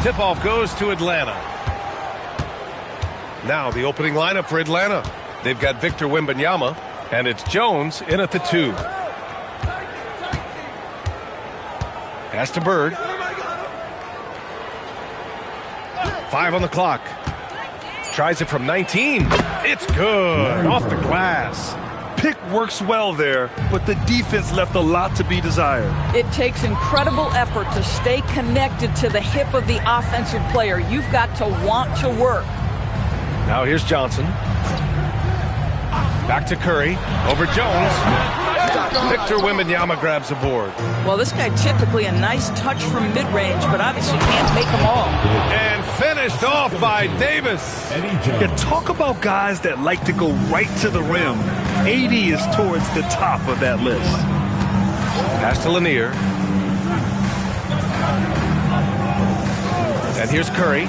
Tip-off goes to Atlanta. Now the opening lineup for Atlanta. They've got Victor Wembanyama, and it's Jones in at the 2. Pass to Bird. 5 on the clock. Tries it from 19. It's good. Off the glass. Pick works well there, but the defense left a lot to be desired. It takes incredible effort to stay connected to the hip of the offensive player. You've got to want to work. Now here's Johnson. Back to Curry. Over Jones. Victor Wembanyama grabs the board. Well, this guy typically a nice touch from mid-range, but obviously can't make them all. And finished off by Davis. Yeah, talk about guys that like to go right to the rim. AD is towards the top of that list. Pass to Lanier. And here's Curry.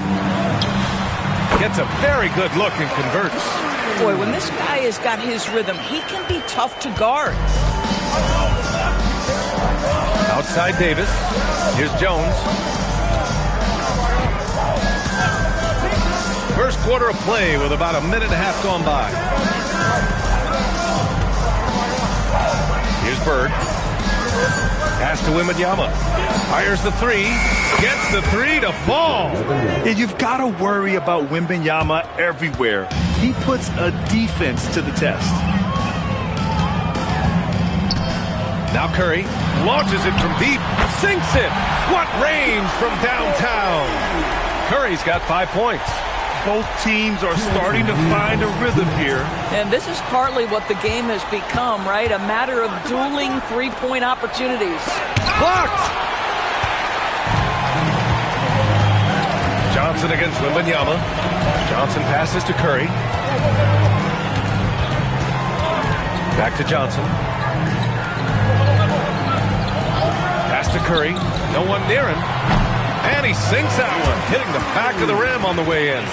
Gets a very good look and converts. Boy, when this guy has got his rhythm, he can be tough to guard. Outside Davis. Here's Jones. First quarter of play with about a minute and a half gone by. Here's Bird. Pass to Wembanyama. Fires the 3. Gets the 3 to fall. And you've got to worry about Wembanyama everywhere. He puts a defense to the test. Now Curry launches it from deep. Sinks it. What range from downtown. Curry's got 5 points. Both teams are starting to find a rhythm here. And this is partly what the game has become, right? A matter of dueling three-point opportunities. Blocked! Johnson against Wembanyama. Johnson passes to Curry. Back to Johnson. Pass to Curry. No one near him. And he sinks that one, hitting the back of the rim on the way in.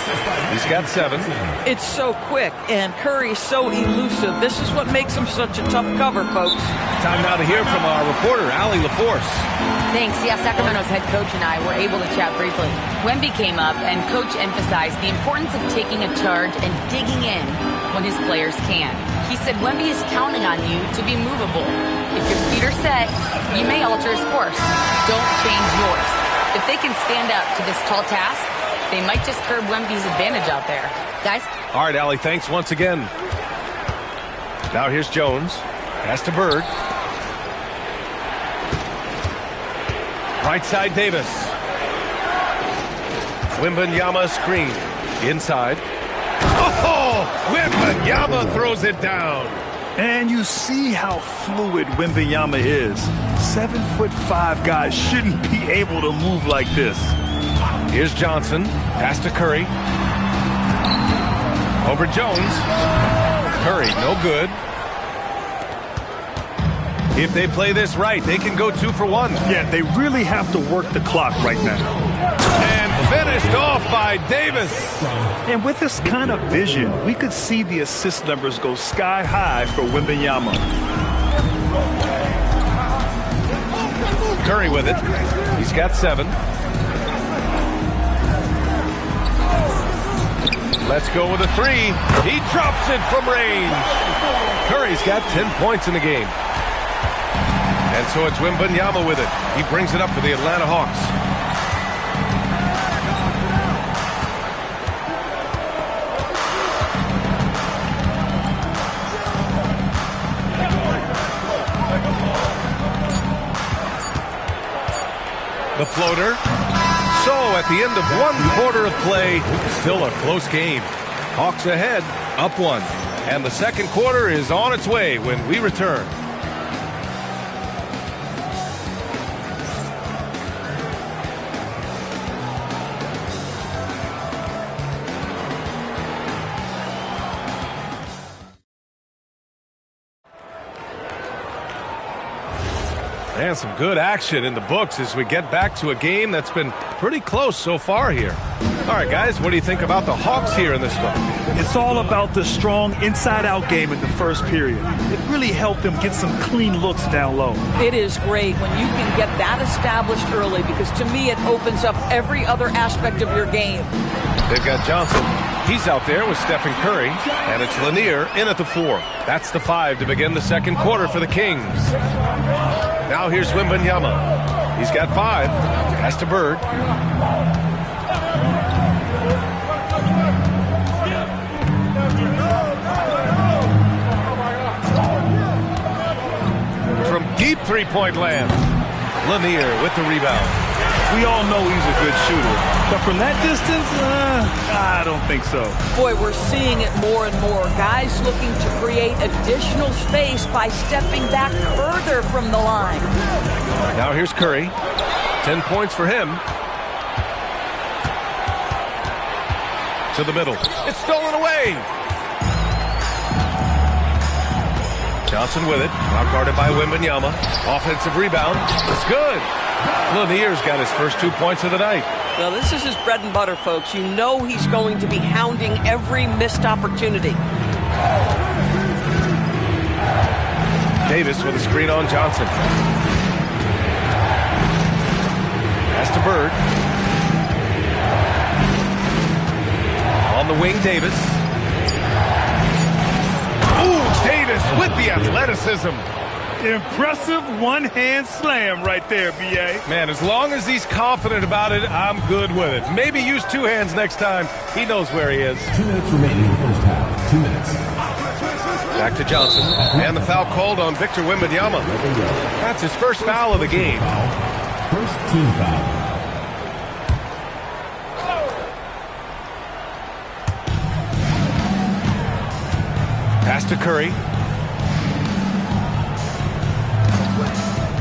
He's got 7. It's so quick, and Curry's so elusive. This is what makes him such a tough cover, folks. Time now to hear from our reporter, Allie LaForce. Thanks. Yeah, Sacramento's head coach and I were able to chat briefly. Wemby came up, and Coach emphasized the importance of taking a charge and digging in when his players can. He said Wemby is counting on you to be movable. If your feet are set, you may alter his course. Don't change yours. If they can stand up to this tall task, they might just curb Wemby's advantage out there. Guys? All right, Allie, thanks once again. Now here's Jones. Pass to Bird. Right side Davis. Wembanyama screen. Inside. Oh! Wembanyama throws it down. And you see how fluid Wembanyama is. 7'5" guys shouldn't be able to move like this. Here's Johnson. Pass to Curry. Over Jones. Curry, no good. If they play this right, they can go 2 for 1. Yeah, they really have to work the clock right now. And finished off by Davis. And with this kind of vision, we could see the assist numbers go sky high for Wembanyama. Curry with it. He's got 7. Let's go with a 3. He drops it from range. Curry's got 10 points in the game. And so it's Wembanyama with it. He brings it up for the Atlanta Hawks. The floater. So at the end of 1 quarter of play, still a close game. Hawks ahead, up 1. And the second quarter is on its way when we return. And some good action in the books as we get back to a game that's been pretty close so far here. All right, guys, what do you think about the Hawks here in this one? It's all about the strong inside-out game in the first period. It really helped them get some clean looks down low. It is great when you can get that established early because to me it opens up every other aspect of your game. They've got Johnson. He's out there with Stephen Curry, and it's Lanier in at the 4. That's the 5 to begin the second quarter for the Kings. Now here's Wembanyama. He's got 5. Pass to Bird. From deep three-point land, Lanier with the rebound. We all know he's a good shooter, but from that distance, I don't think so. Boy, we're seeing it more and more. Guys looking to create additional space by stepping back further from the line. Now here's Curry. 10 points for him. To the middle. It's stolen away. Johnson with it. Now guarded by Wembanyama. Offensive rebound. It's good. Lanier's got his first 2 points of the night. Well, this is his bread and butter, folks. You know he's going to be hounding every missed opportunity. Davis with a screen on Johnson. Pass to Bird. On the wing, Davis. Ooh, Davis with the athleticism. Impressive one-hand slam right there, B.A. Man, as long as he's confident about it, I'm good with it. Maybe use 2 hands next time. He knows where he is. 2 minutes remaining in the first half. 2 minutes. Back to Johnson. And the foul called on Victor Wembanyama. That's his first foul of the game. First team foul. Pass to Curry.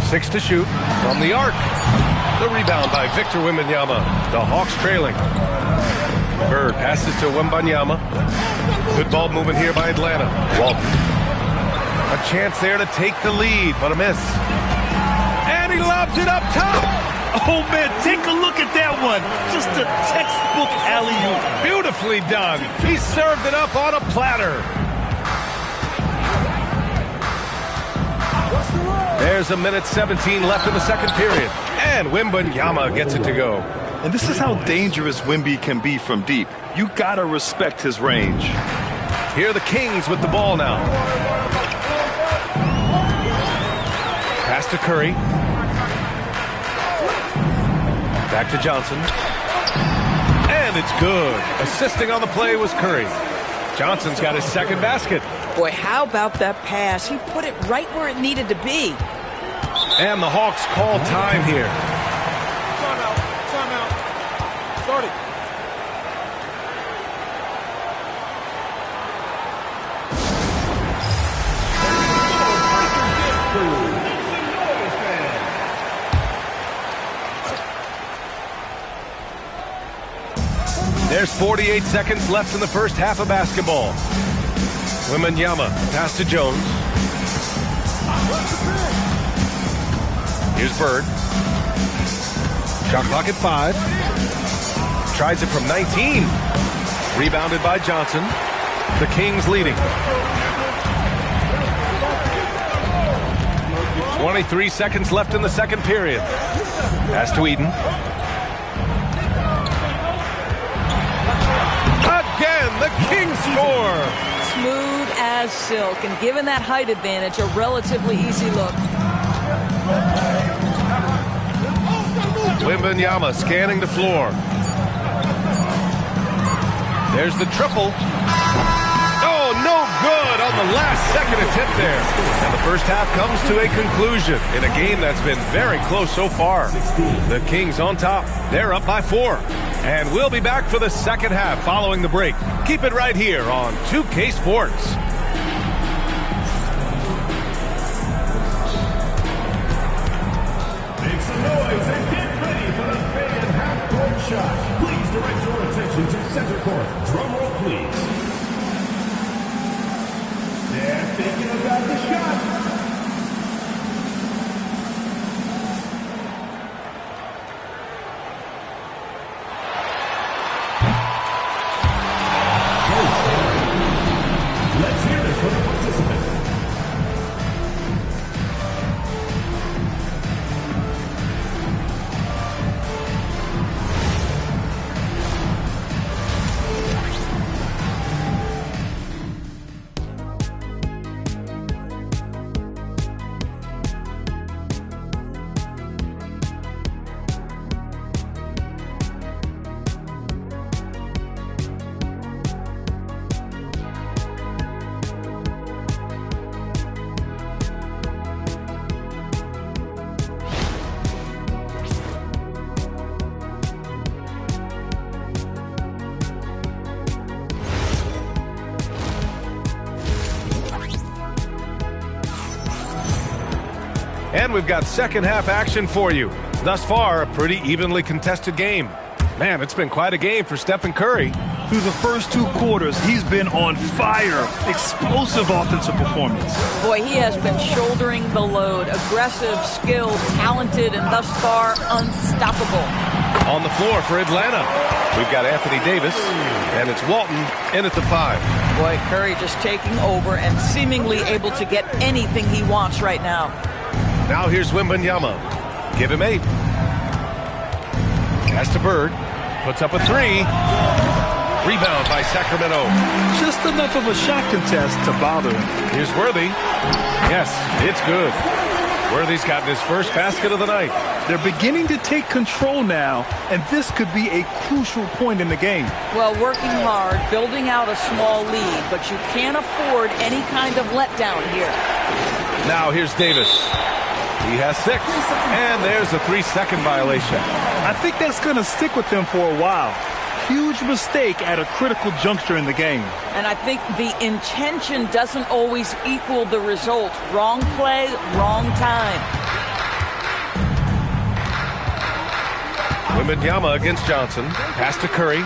6 to shoot from the arc. The rebound by Victor Wembanyama. The Hawks trailing. Bird passes to Wembanyama. Good ball movement here by Atlanta. Walton. A chance there to take the lead, but a miss. And he lobs it up top. Oh, man, take a look at that one. Just a textbook alley-oop. Beautifully done. He served it up on a platter. There's 1:17 left in the second period. And Wembanyama gets it to go. And this is how dangerous Wemby can be from deep. You gotta respect his range. Here are the Kings with the ball now. Pass to Curry. Back to Johnson. And it's good. Assisting on the play was Curry. Johnson's got his second basket. Boy, how about that pass? He put it right where it needed to be. And the Hawks call time here. Timeout. Timeout. Start it. There's 48 seconds left in the first half of basketball. Wembanyama, pass to Jones. Here's Bird. Shot clock at 5. Tries it from 19. Rebounded by Johnson. The Kings leading. 23 seconds left in the second period. Pass to Eden. Again, the Kings score. Smooth as silk, and given that height advantage, a relatively easy look. Wembanyama scanning the floor. There's the triple. Oh, no good on the last second attempt there. And the first half comes to a conclusion in a game that's been very close so far. The Kings on top. They're up by 4. And we'll be back for the second half following the break. Keep it right here on 2K Sports. Make some noise and get ready for the big and half-court shot. Please direct your attention to center court. Drum roll, please. They're thinking about the shot. And we've got second half action for you. Thus far, a pretty evenly contested game. Man, it's been quite a game for Stephen Curry. Through the first 2 quarters, he's been on fire. Explosive offensive performance. Boy, he has been shouldering the load. Aggressive, skilled, talented, and thus far unstoppable. On the floor for Atlanta, we've got Anthony Davis, and it's Walton in at the 5. Boy, Curry just taking over and seemingly able to get anything he wants right now. Now here's Wembanyama. Give him 8. Pass to Bird. Puts up a 3. Rebound by Sacramento. Just enough of a shot contest to bother him. Here's Worthy. Yes, it's good. Worthy's gotten his first basket of the night. They're beginning to take control now, and this could be a crucial point in the game. Well, working hard, building out a small lead, but you can't afford any kind of letdown here. Now here's Davis. He has 6, and there's a 3-second violation. I think that's going to stick with him for a while. Huge mistake at a critical juncture in the game. And I think the intention doesn't always equal the result. Wrong play, wrong time. Wembanyama against Johnson. Pass to Curry.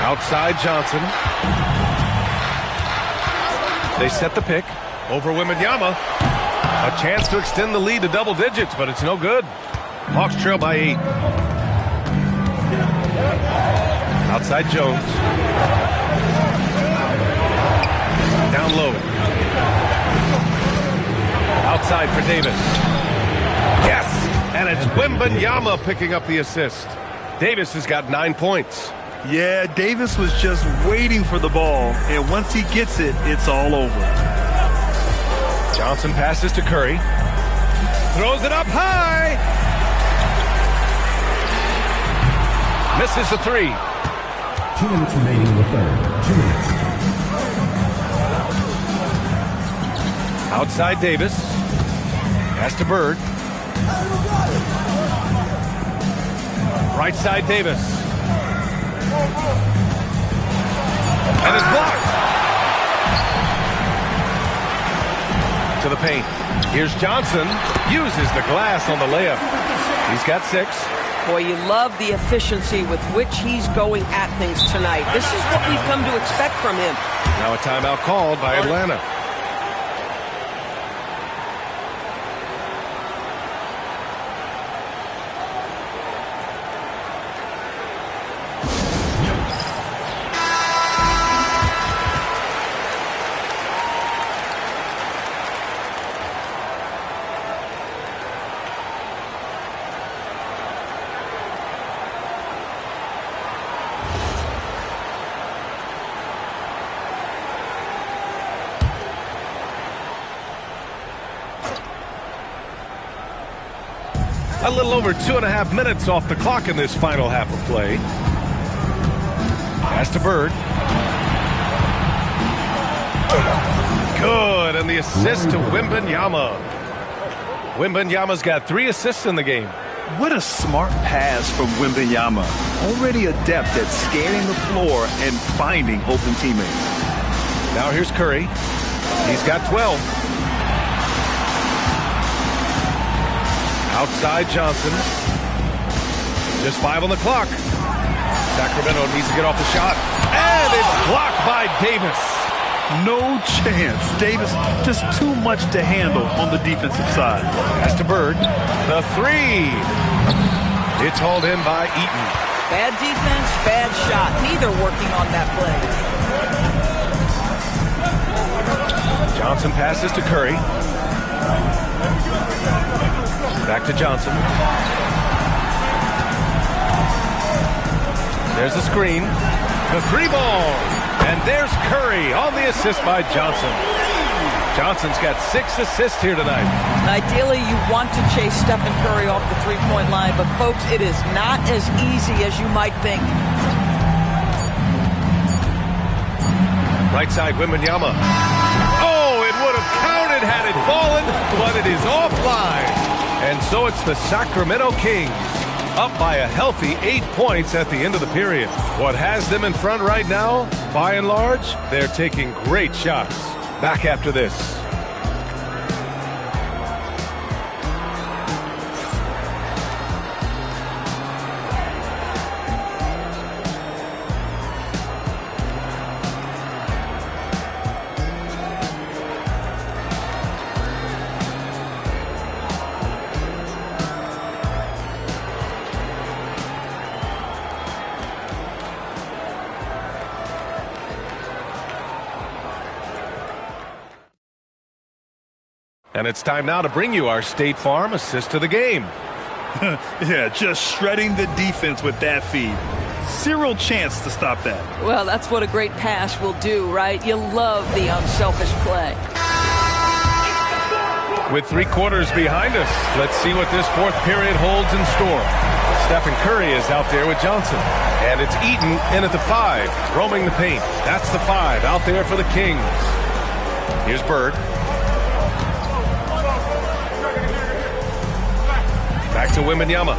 Outside Johnson. They set the pick. Over Wembanyama. A chance to extend the lead to double digits, but it's no good. Hawks trail by 8. Outside Jones. Down low. Outside for Davis. Yes! And it's Wembanyama picking up the assist. Davis has got 9 points. Yeah, Davis was just waiting for the ball, and once he gets it, it's all over. Johnson passes to Curry. Throws it up high. Misses the 3. 2 minutes remaining in the third. 2 minutes. Outside Davis. Pass to Bird. Right side Davis. And it's blocked. To the paint. Here's Johnson. Uses the glass on the layup. He's got 6. Boy, you love the efficiency with which he's going at things tonight. This is what we've come to expect from him. Now a timeout called by Atlanta. A little over 2.5 minutes off the clock in this final half of play. Pass to Bird. Good, and the assist to Wembanyama. Wembanyama's got 3 assists in the game. What a smart pass from Wembanyama. Already adept at scanning the floor and finding open teammates. Now here's Curry. He's got 12. Outside Johnson. Just 5 on the clock. Sacramento needs to get off the shot. And it's blocked by Davis. No chance. Davis just too much to handle on the defensive side. Pass to Bird. The 3. It's hauled in by Eaton. Bad defense, bad shot. Neither working on that play. Johnson passes to Curry. Back to Johnson. There's the screen. The 3 ball. And there's Curry on the assist by Johnson. Johnson's got 6 assists here tonight. Ideally, you want to chase Stephen Curry off the three-point line, but folks, it is not as easy as you might think. Right side, Wembanyama. Oh, it would have counted had it fallen, but it is offline. And so it's the Sacramento Kings up by a healthy 8 points at the end of the period. What has them in front right now, by and large, they're taking great shots. Back after this. And it's time now to bring you our State Farm assist of the game. Yeah, just shredding the defense with that feed. Zero chance to stop that. Well, that's what a great pass will do, right? You love the unselfish play. With 3 quarters behind us, let's see what this fourth period holds in store. Stephen Curry is out there with Johnson. And it's Eaton in at the 5, roaming the paint. That's the 5 out there for the Kings. Here's Bird. Back to Wembanyama.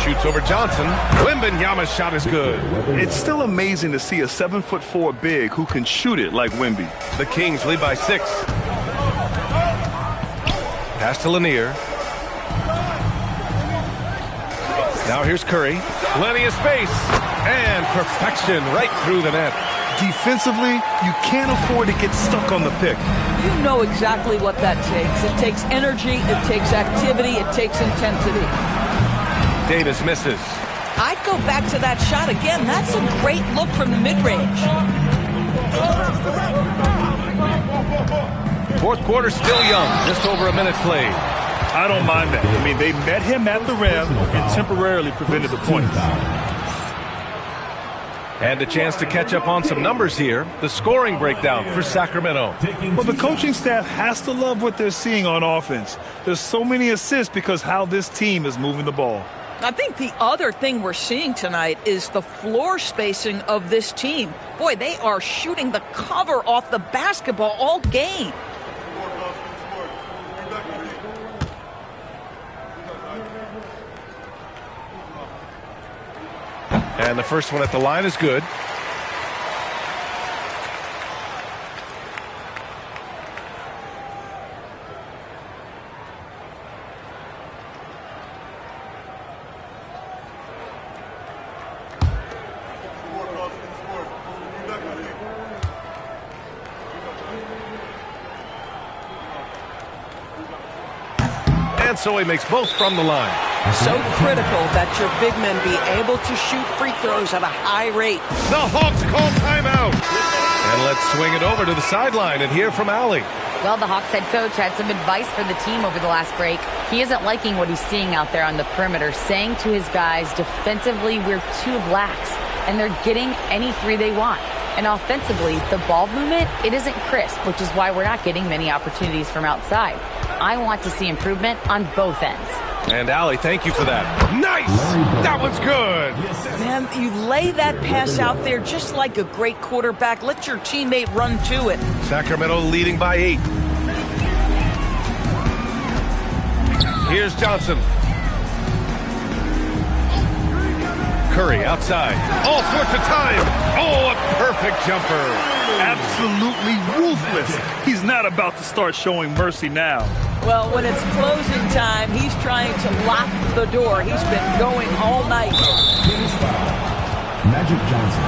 Shoots over Johnson. Wembanyama's shot is good. It's still amazing to see a 7'4" big who can shoot it like Wemby. The Kings lead by 6. Pass to Lanier. Now here's Curry. Plenty of space. And perfection right through the net. Defensively, you can't afford to get stuck on the pick. You know exactly what that takes. It takes energy, it takes activity, it takes intensity. Davis misses. I'd go back to that shot again. That's a great look from the mid-range. Fourth quarter still young. Just over a minute played. I don't mind that. I mean, they met him at the rim and temporarily prevented the points. And a chance to catch up on some numbers here. The scoring breakdown for Sacramento. Well, the coaching staff has to love what they're seeing on offense. There's so many assists because how this team is moving the ball. I think the other thing we're seeing tonight is the floor spacing of this team. Boy, they are shooting the cover off the basketball all game. And the first one at the line is good. And so he makes both from the line. So critical that your big men be able to shoot free throws at a high rate. The Hawks call timeout. And let's swing it over to the sideline and hear from Allie. Well, the Hawks head coach had some advice for the team over the last break. He isn't liking what he's seeing out there on the perimeter, saying to his guys, defensively, we're too lax, and they're getting any 3 they want. And offensively, the ball movement, it isn't crisp, which is why we're not getting many opportunities from outside. I want to see improvement on both ends. And Allie, thank you for that. Nice! That one's good. Man, you lay that pass out there just like a great quarterback. Let your teammate run to it. Sacramento leading by 8. Here's Johnson. Curry outside. All sorts of time. Oh, a perfect jumper. Absolutely ruthless. He's not about to start showing mercy now. Well, when it's closing time, he's trying to lock the door. He's been going all night. Magic Johnson.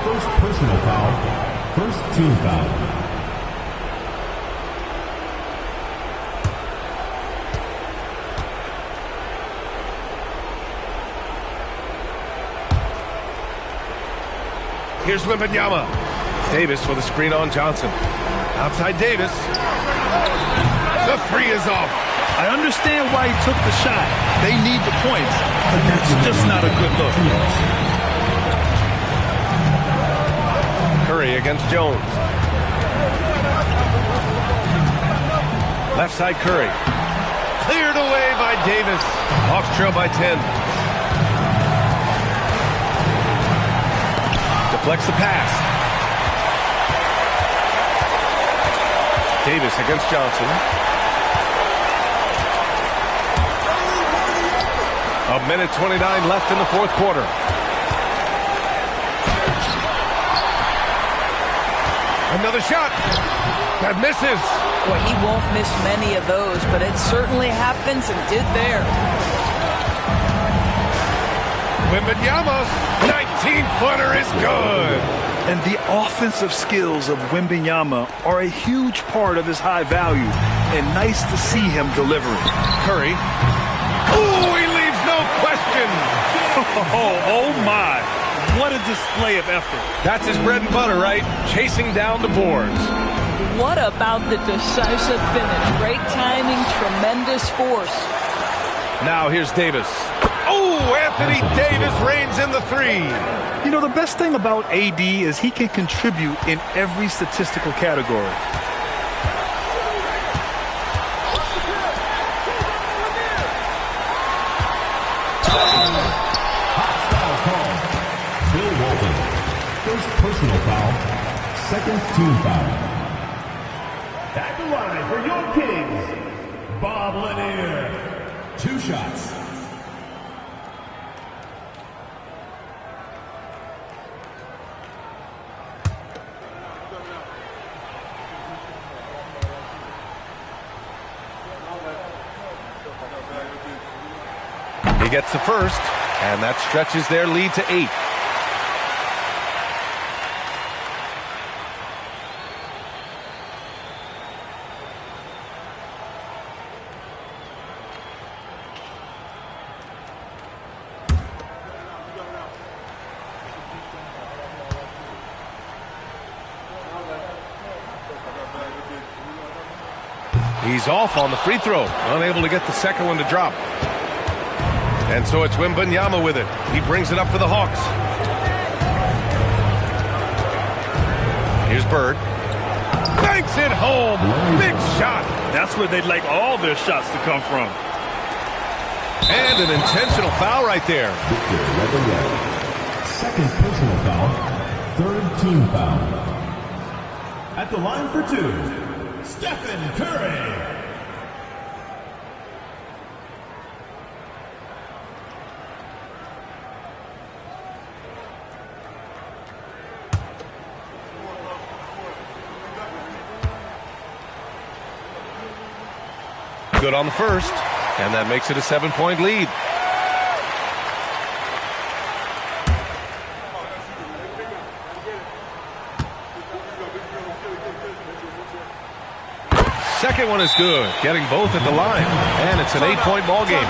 First personal foul. First team foul. Here's Wembanyama. Davis with a screen on Johnson. Outside Davis. The 3 is off. I understand why he took the shot. They need the points, but that's just not a good look. Curry against Jones. Left side Curry. Cleared away by Davis. Hawks trail by 10. Deflects the pass. Davis against Johnson. A minute 29 left in the fourth quarter. Another shot. That misses. Boy, he won't miss many of those, but it certainly happens and did there. Wembanyama, 19-footer is good. And the offensive skills of Wembanyama are a huge part of his high value. And nice to see him delivering. Curry. Ooh, he leaves no question. Oh my. What a display of effort. That's his bread and butter, right? Chasing down the boards. What about the decisive finish? Great timing, tremendous force. Now here's Davis. Oh, Anthony Davis reigns in the three. You know, the best thing about AD is he can contribute in every statistical category. Bill Walton. First personal foul. Second team foul. At the line for your Kings, Bob Lanier. 2 shots. He gets the first, and that stretches their lead to 8. He's off on the free throw, unable to get the second one to drop. And so it's Wembanyama with it. He brings it up for the Hawks. Here's Bird. Banks it home. Big shot. That's where they'd like all their shots to come from. And an intentional foul right there. Second personal foul. Third team foul. At the line for 2, Stephen Curry. Good on the first, and that makes it a 7-point lead. Second one is good, getting both at the line, and it's an 8-point ball game.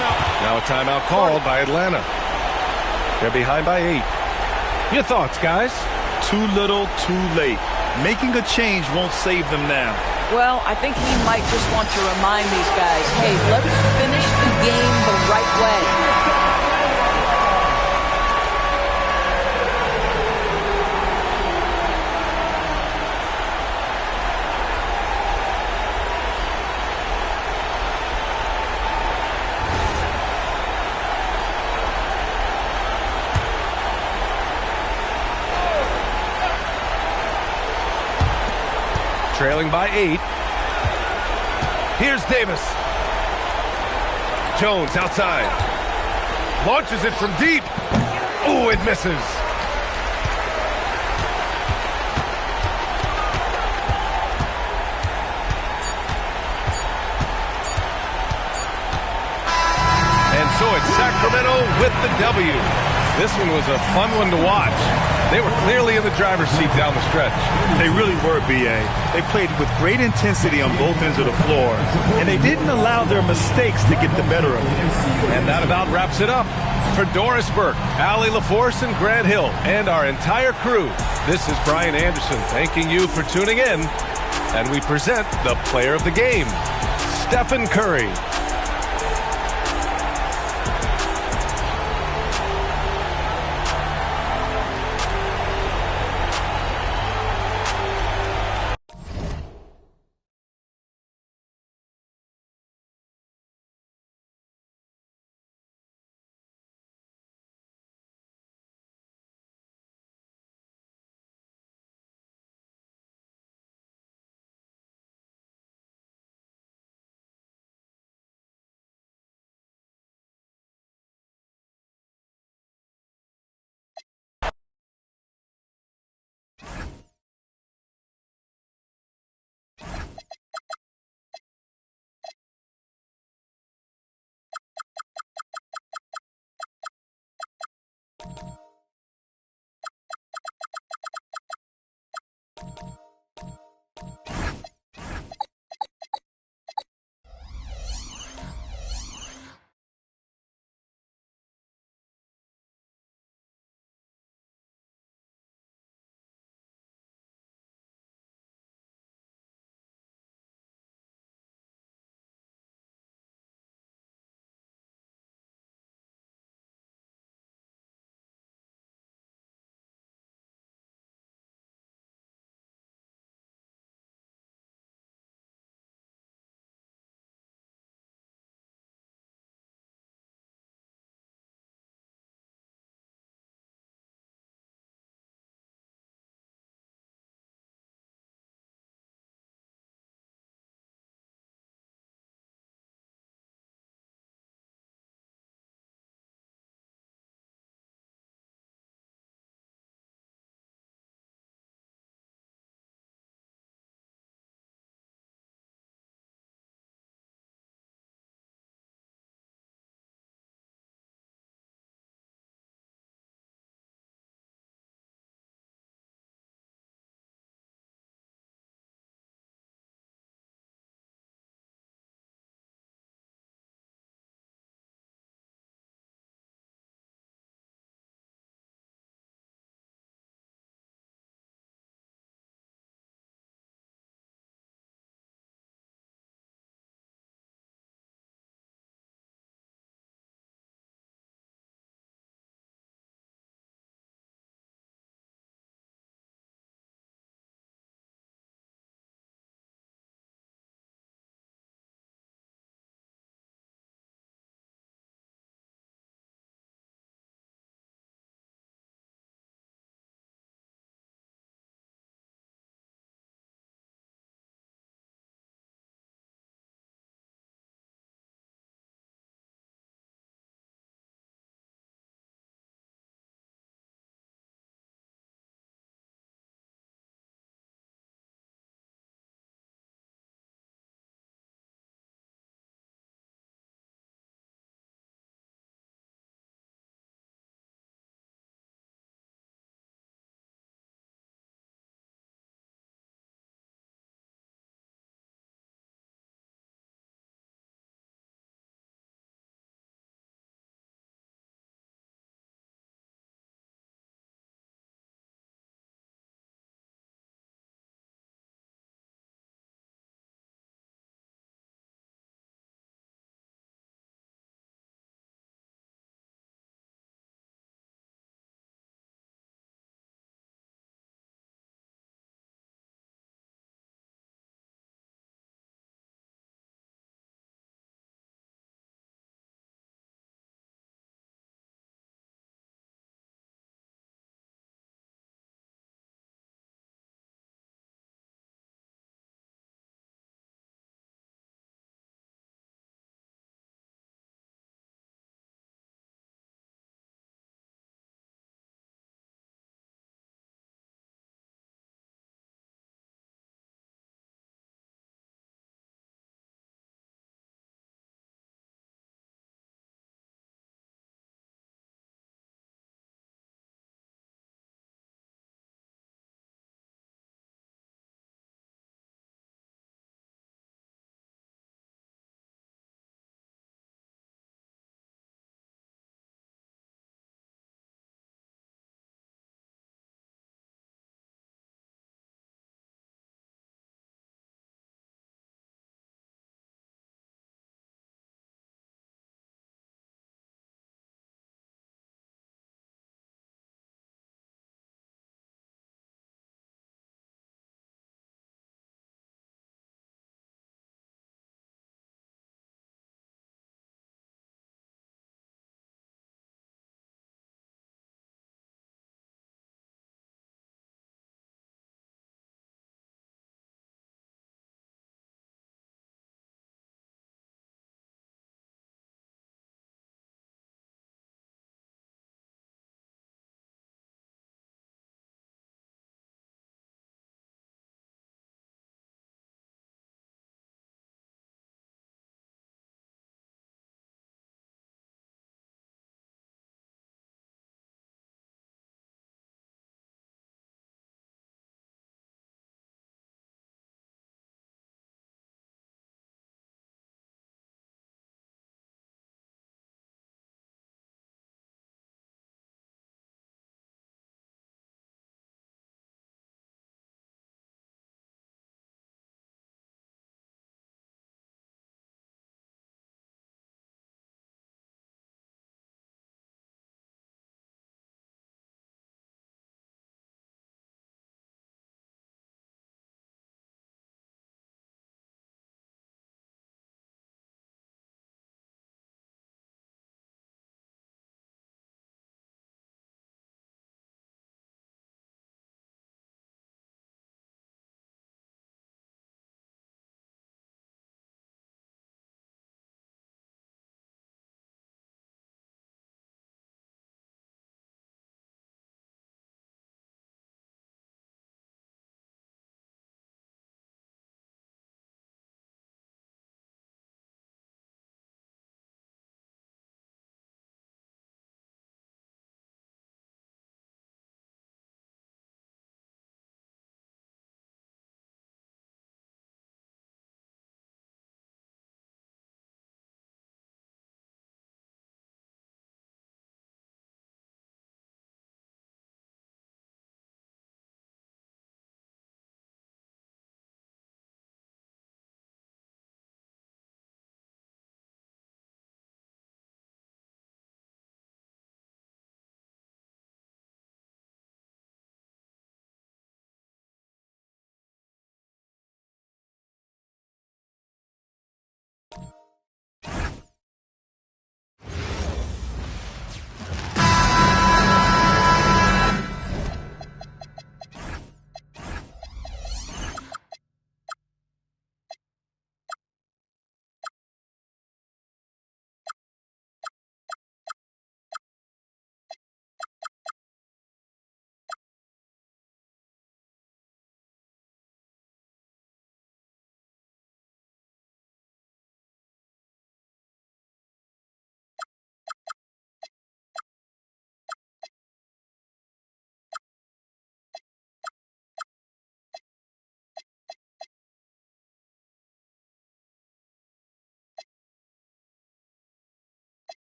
Now a timeout called by Atlanta. They're behind by 8. Your thoughts, guys? Too little, too late. Making a change won't save them now. Well, I think he might just want to remind these guys, hey, let's finish the game the right way. Trailing by 8. Here's Davis. Jones outside. Launches it from deep. Ooh, it misses. And so it's Sacramento with the W. This one was a fun one to watch. They were clearly in the driver's seat down the stretch. They really were, B.A. They played with great intensity on both ends of the floor, and they didn't allow their mistakes to get the better of them. And that about wraps it up. For Doris Burke, Allie LaForce, and Grant Hill, and our entire crew, this is Brian Anderson thanking you for tuning in. And we present the player of the game, Stephen Curry.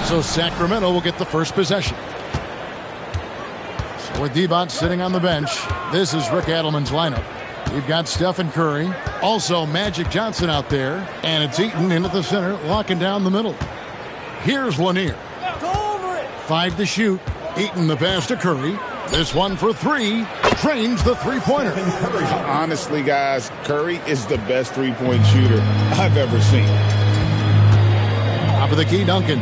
So Sacramento will get the first possession. So with Devon sitting on the bench, this is Rick Adelman's lineup. We've got Stephen Curry, also Magic Johnson out there, and it's Eaton into the center, locking down the middle. Here's Lanier. 5 to shoot. Eaton the pass to Curry. This one for 3. Drains the three-pointer. Honestly, guys, Curry is the best three-point shooter I've ever seen. Top of the key, Duncan.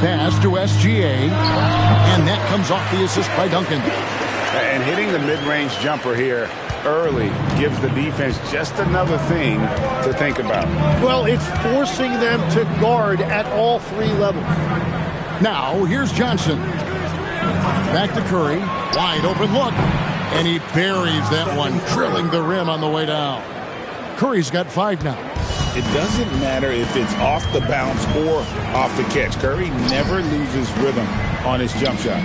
Pass to SGA. And that comes off the assist by Duncan. And hitting the mid-range jumper here early gives the defense just another thing to think about. Well, it's forcing them to guard at all 3 levels. Now, here's Johnson. Back to Curry. Wide open look. And he buries that one, drilling the rim on the way down. Curry's got 5 now. It doesn't matter if it's off the bounce or off the catch. Curry never loses rhythm on his jump shot.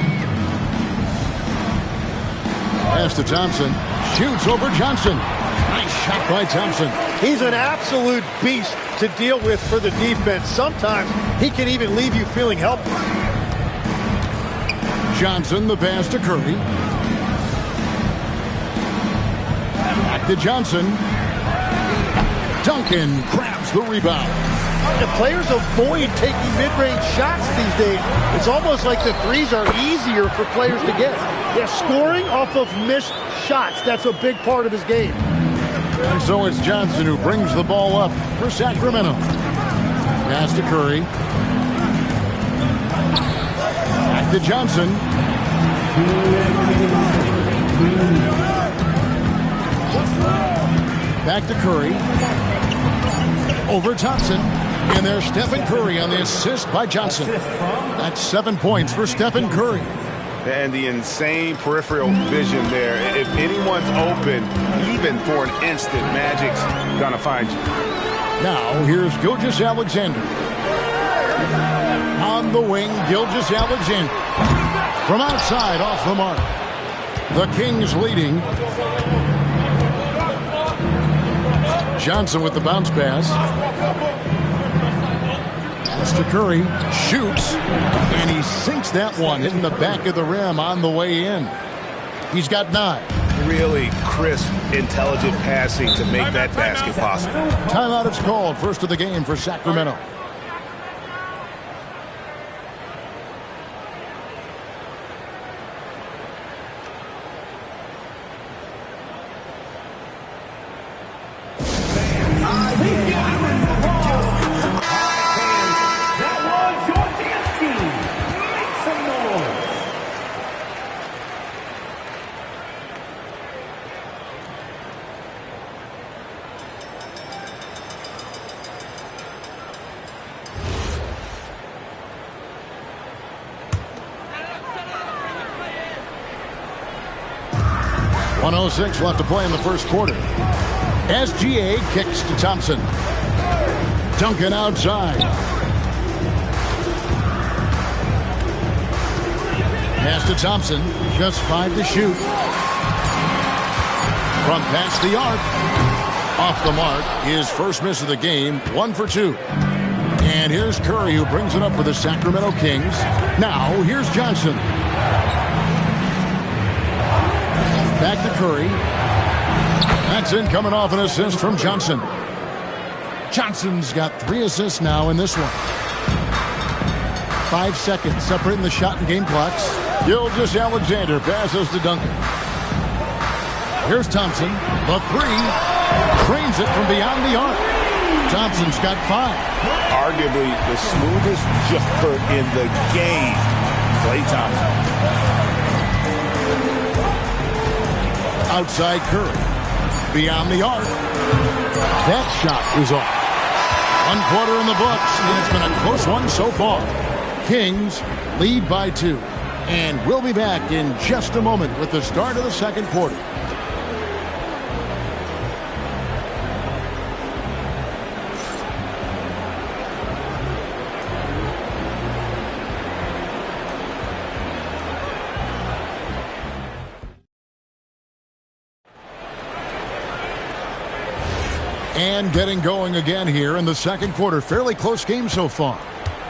Pass to Thompson. Shoots over Johnson. Nice shot by Thompson. He's an absolute beast to deal with for the defense. Sometimes he can even leave you feeling helpless. Johnson, the pass to Curry. Back to Johnson. Duncan grabs the rebound. The players avoid taking mid-range shots these days. It's almost like the threes are easier for players to get. They're scoring off of missed shots. That's a big part of his game. And so it's Johnson who brings the ball up for Sacramento. Pass to Curry. Back to Johnson. Back to Curry. Over Thompson. And there's Stephen Curry on the assist by Johnson. That's 7 points for Stephen Curry. And the insane peripheral vision there. If anyone's open, even for an instant, Magic's gonna find you. Now, here's Gilgeous-Alexander. On the wing, Gilgeous-Alexander. From outside, off the mark. The Kings leading. Johnson with the bounce pass. Pass to Curry. Shoots. And he sinks that one, hitting the back of the rim on the way in. He's got 9. Really crisp, intelligent passing to make that basket possible. Timeout is called. First of the game for Sacramento. .106 left to play in the first quarter. SGA kicks to Thompson. Duncan outside. Pass to Thompson. Just 5 to shoot. From past the arc. Off the mark. His first miss of the game. 1 for 2. And here's Curry who brings it up for the Sacramento Kings. Now here's Johnson. Back to Curry. That's in, coming off an assist from Johnson. Johnson's got 3 assists now in this one. 5 seconds separating the shot and game clocks. Gilgeous-Alexander passes to Duncan. Here's Thompson. The 3. Trains it from beyond the arc. Thompson's got 5. Arguably the smoothest jumper in the game. Klay Thompson. Outside Curry. Beyond the arc. That shot is off. 1 quarter in the books, and it's been a close one so far. Kings lead by 2. And we'll be back in just a moment with the start of the second quarter. And getting going again here in the second quarter. Fairly close game so far.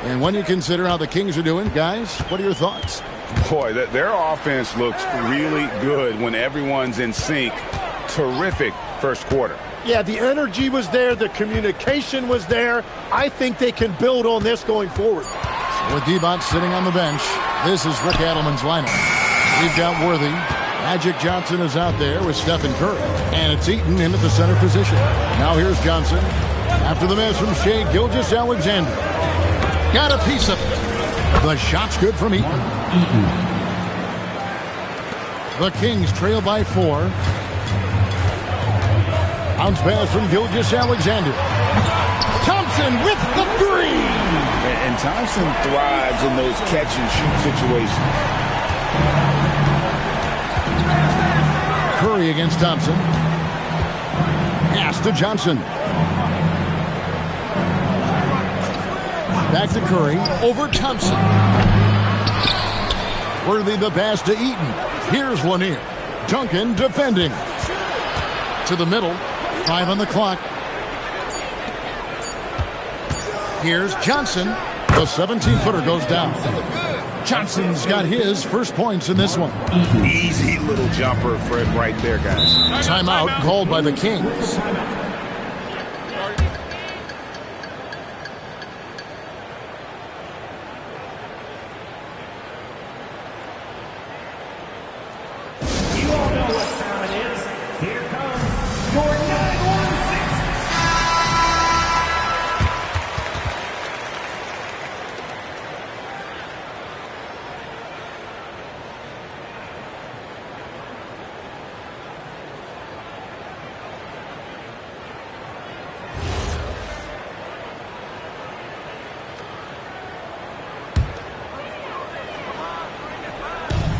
And when you consider how the Kings are doing, guys, what are your thoughts? Boy, their offense looks really good when everyone's in sync. Terrific first quarter. Yeah, the energy was there. The communication was there. I think they can build on this going forward. With D-Bot sitting on the bench, this is Rick Adelman's lineup. We've got Worthy. Magic Johnson is out there with Stephen Curry. And it's Eaton into the center position. Now here's Johnson. After the miss from Shai Gilgeous-Alexander. Got a piece of it. The shot's good from Eaton. The Kings trail by 4. Bounce pass from Gilgeous-Alexander. Thompson with the 3. And Thompson thrives in those catch-and-shoot situations. Curry against Thompson. Pass to Johnson. Back to Curry. Over Thompson. Worthy the pass to Eaton. Here's Lanier. Duncan defending. To the middle. 5 on the clock. Here's Johnson. The 17-footer goes down. Johnson's got his first points in this one. Easy little jumper, Fred, right there, guys. Timeout called by the Kings. You all know what time it is. Here comes your 916.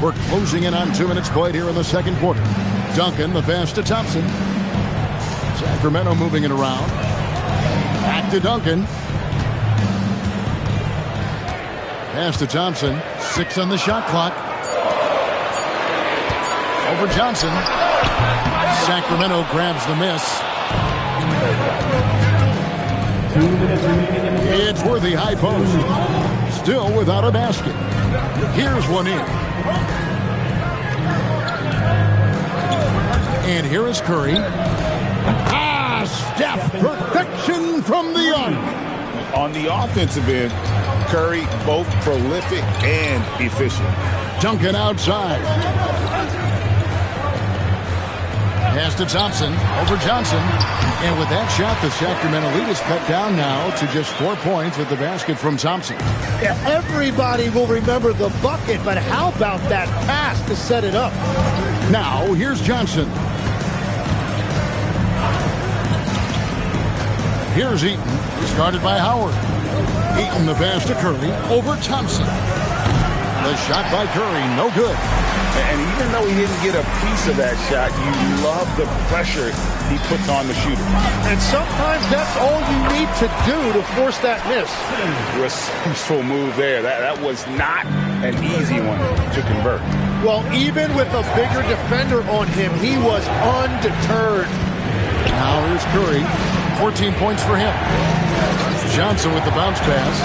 We're closing in on 2 minutes played here in the second quarter. Duncan, the pass to Thompson. Sacramento moving it around. Back to Duncan. Pass to Thompson. 6 on the shot clock. Over Johnson. Sacramento grabs the miss. 2 minutes remaining in the game. It's Worthy high post. Still without a basket. Here's Lanier. And here is Curry. Steph, perfection from the arc. On the offensive end, Curry both prolific and efficient. Duncan outside. Pass to Thompson. Over Johnson. And with that shot, the Sacramento lead is cut down now to just 4 points with the basket from Thompson. Yeah, everybody will remember the bucket, but how about that pass to set it up? Now, here's Johnson. Here's Eaton, started by Howard. Eaton the pass to Curry, over Thompson. The shot by Curry, no good. And even though he didn't get a piece of that shot, you love the pressure he puts on the shooter. And sometimes that's all you need to do to force that miss. Resourceful move there. That was not an easy one to convert. Well, even with a bigger defender on him, he was undeterred. Now here's Curry. 14 points for him. Johnson with the bounce pass.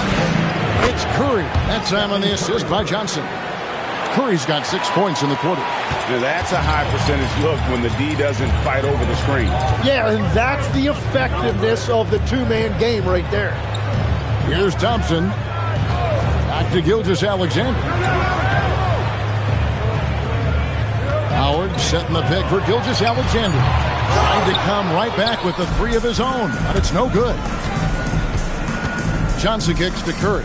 It's Curry. That time on the assist by Johnson. Curry's got 6 points in the quarter. Now that's a high percentage look when the D doesn't fight over the screen. Yeah, and that's the effectiveness of the two-man game right there. Here's Thompson. Back to Gilgeous-Alexander. Howard setting the pick for Gilgeous-Alexander. Trying to come right back with the 3 of his own, but it's no good. Johnson kicks to Curry.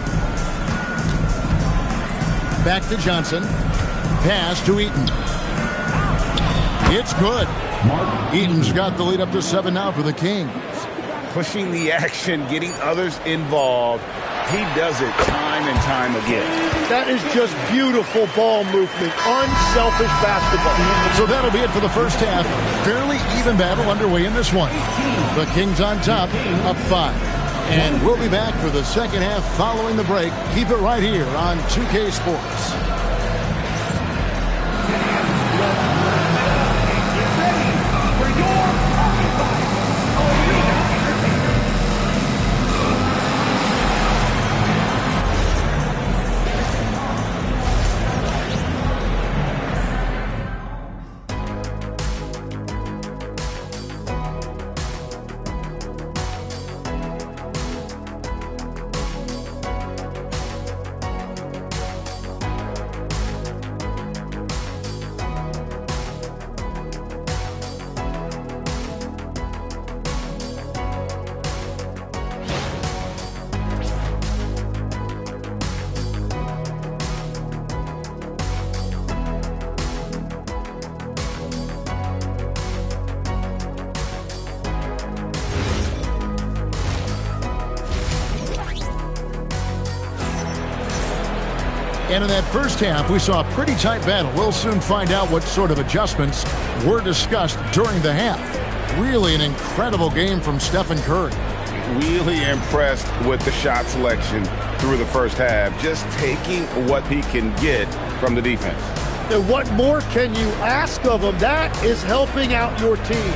Back to Johnson. Pass to Eaton. It's good. Eaton's got the lead up to 7 now for the Kings. Pushing the action, getting others involved. He does it time and time again. That is just beautiful ball movement, unselfish basketball. So that'll be it for the first half. Fairly even battle underway in this one. The Kings on top, up 5. And we'll be back for the second half following the break. Keep it right here on 2K Sports. And in that first half, we saw a pretty tight battle. We'll soon find out what sort of adjustments were discussed during the half. Really an incredible game from Stephen Curry. Really impressed with the shot selection through the first half. Just taking what he can get from the defense. And what more can you ask of him? That is helping out your team.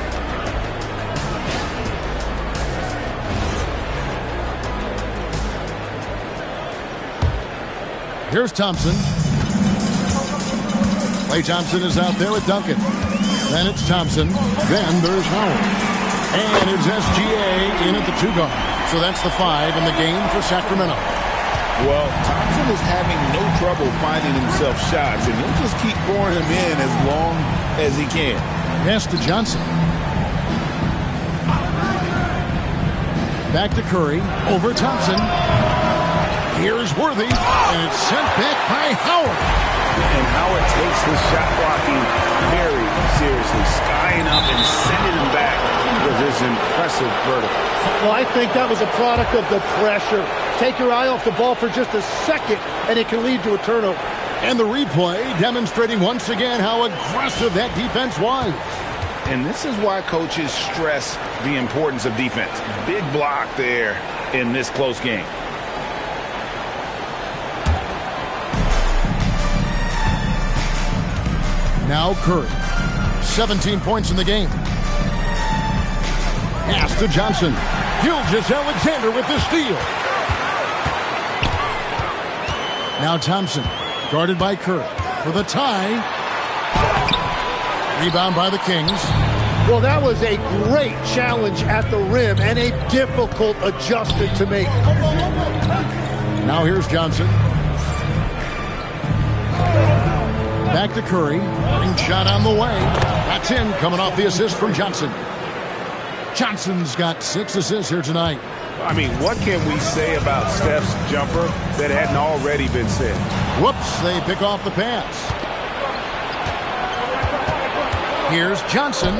Here's Thompson. Klay Thompson is out there with Duncan. Then it's Thompson. Then there's Howard. And it's SGA in at the 2 guard. So that's the 5 in the game for Sacramento. Well, Thompson is having no trouble finding himself shots, and he'll just keep pouring them in as long as he can. Pass to Johnson. Back to Curry. Over Thompson. Here's Worthy. And it's sent back by Howard. And Howard takes his shot blocking very seriously, skying up and sending him back with his impressive vertical. Well, I think that was a product of the pressure. Take your eye off the ball for just a second, and it can lead to a turnover. And the replay demonstrating once again how aggressive that defense was. And this is why coaches stress the importance of defense. Big block there in this close game. Now Curry. 17 points in the game. Pass to Johnson. Gilgeous-Alexander with the steal. Now Thompson, guarded by Curry for the tie. Rebound by the Kings. Well, that was a great challenge at the rim and a difficult adjustment to make. Now here's Johnson. Back to Curry. Ring shot on the way. That's in, coming off the assist from Johnson. Johnson's got 6 assists here tonight. I mean, what can we say about Steph's jumper that hadn't already been said? Whoops, they pick off the pass. Here's Johnson.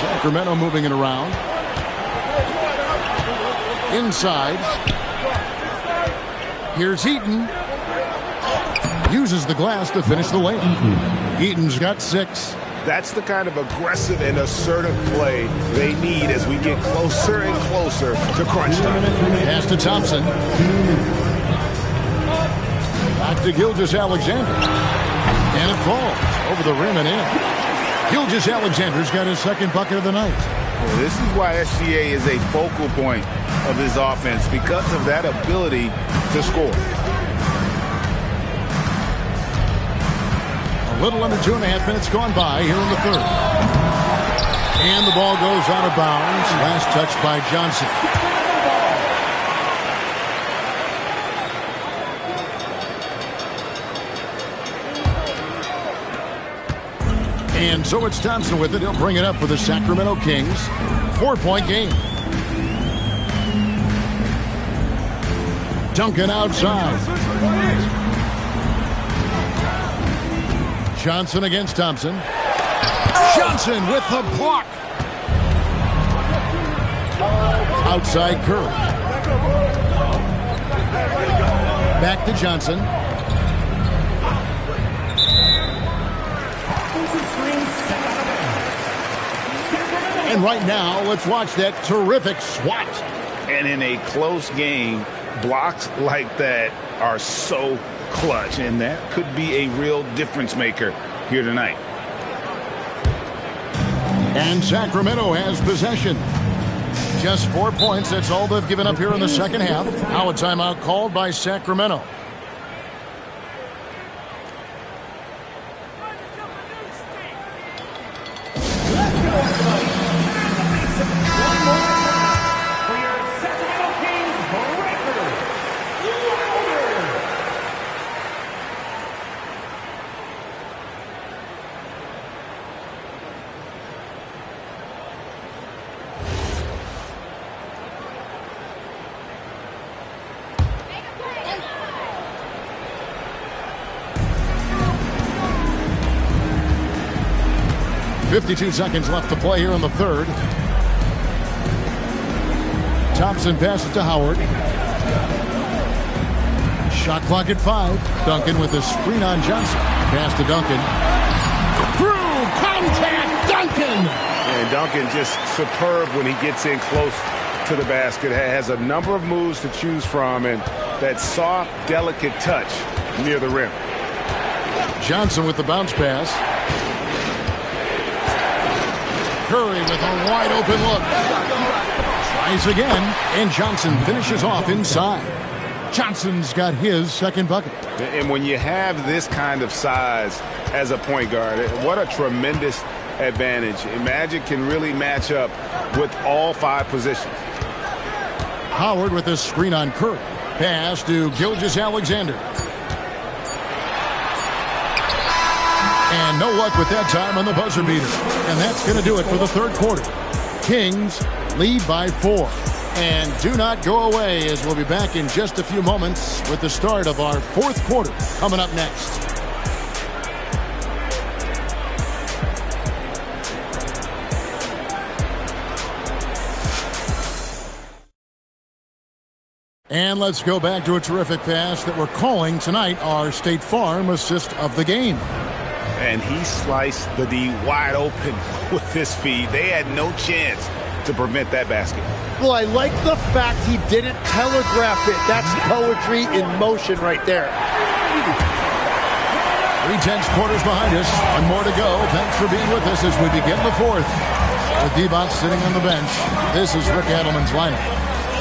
Sacramento moving it around. Inside. Here's Eaton. Uses the glass to finish the layup. Eaton's got 6. That's the kind of aggressive and assertive play they need as we get closer and closer to crunch time. Pass to Thompson. Back to Gilgeous-Alexander. And it falls over the rim and in. Gilgeous-Alexander's got his 2nd bucket of the night. Well, this is why SGA is a focal point of his offense, because of that ability to score. A little under 2.5 minutes gone by here in the 3rd. And the ball goes out of bounds. Last touch by Johnson. And so it's Thompson with it. He'll bring it up for the Sacramento Kings. 4-point game. Duncan outside. Johnson against Thompson. Johnson with the block. Outside Curry. Back to Johnson. And right now, let's watch that terrific swat. And in a close game, blocks like that are so clutch, and that could be a real difference maker here tonight. And Sacramento has possession. Just 4 points. That's all they've given up here in the second half. Now a timeout called by Sacramento. .52 seconds left to play here in the 3rd. Thompson passes to Howard. Shot clock at 5. Duncan with a screen on Johnson. Pass to Duncan. Through contact, Duncan! And Duncan just superb when he gets in close to the basket. Has a number of moves to choose from, and that soft, delicate touch near the rim. Johnson with the bounce pass. Curry with a wide open look. Tries again, and Johnson finishes off inside. Johnson's got his second bucket. And when you have this kind of size as a point guard, what a tremendous advantage. Magic can really match up with all 5 positions. Howard with a screen on Curry. Pass to Gilgeous-Alexander. And no luck with that time on the buzzer beater. And that's going to do it for the third quarter. Kings lead by 4. And do not go away, as we'll be back in just a few moments with the start of our fourth quarter coming up next. And let's go back to a terrific pass that we're calling tonight our State Farm assist of the game. And he sliced the D wide open with his feed. They had no chance to prevent that basket. Well, I like the fact he didn't telegraph it. That's poetry in motion right there. 3/10 quarters behind us. One more to go. Thanks for being with us as we begin the fourth. With D-Bot sitting on the bench, this is Rick Adelman's lineup.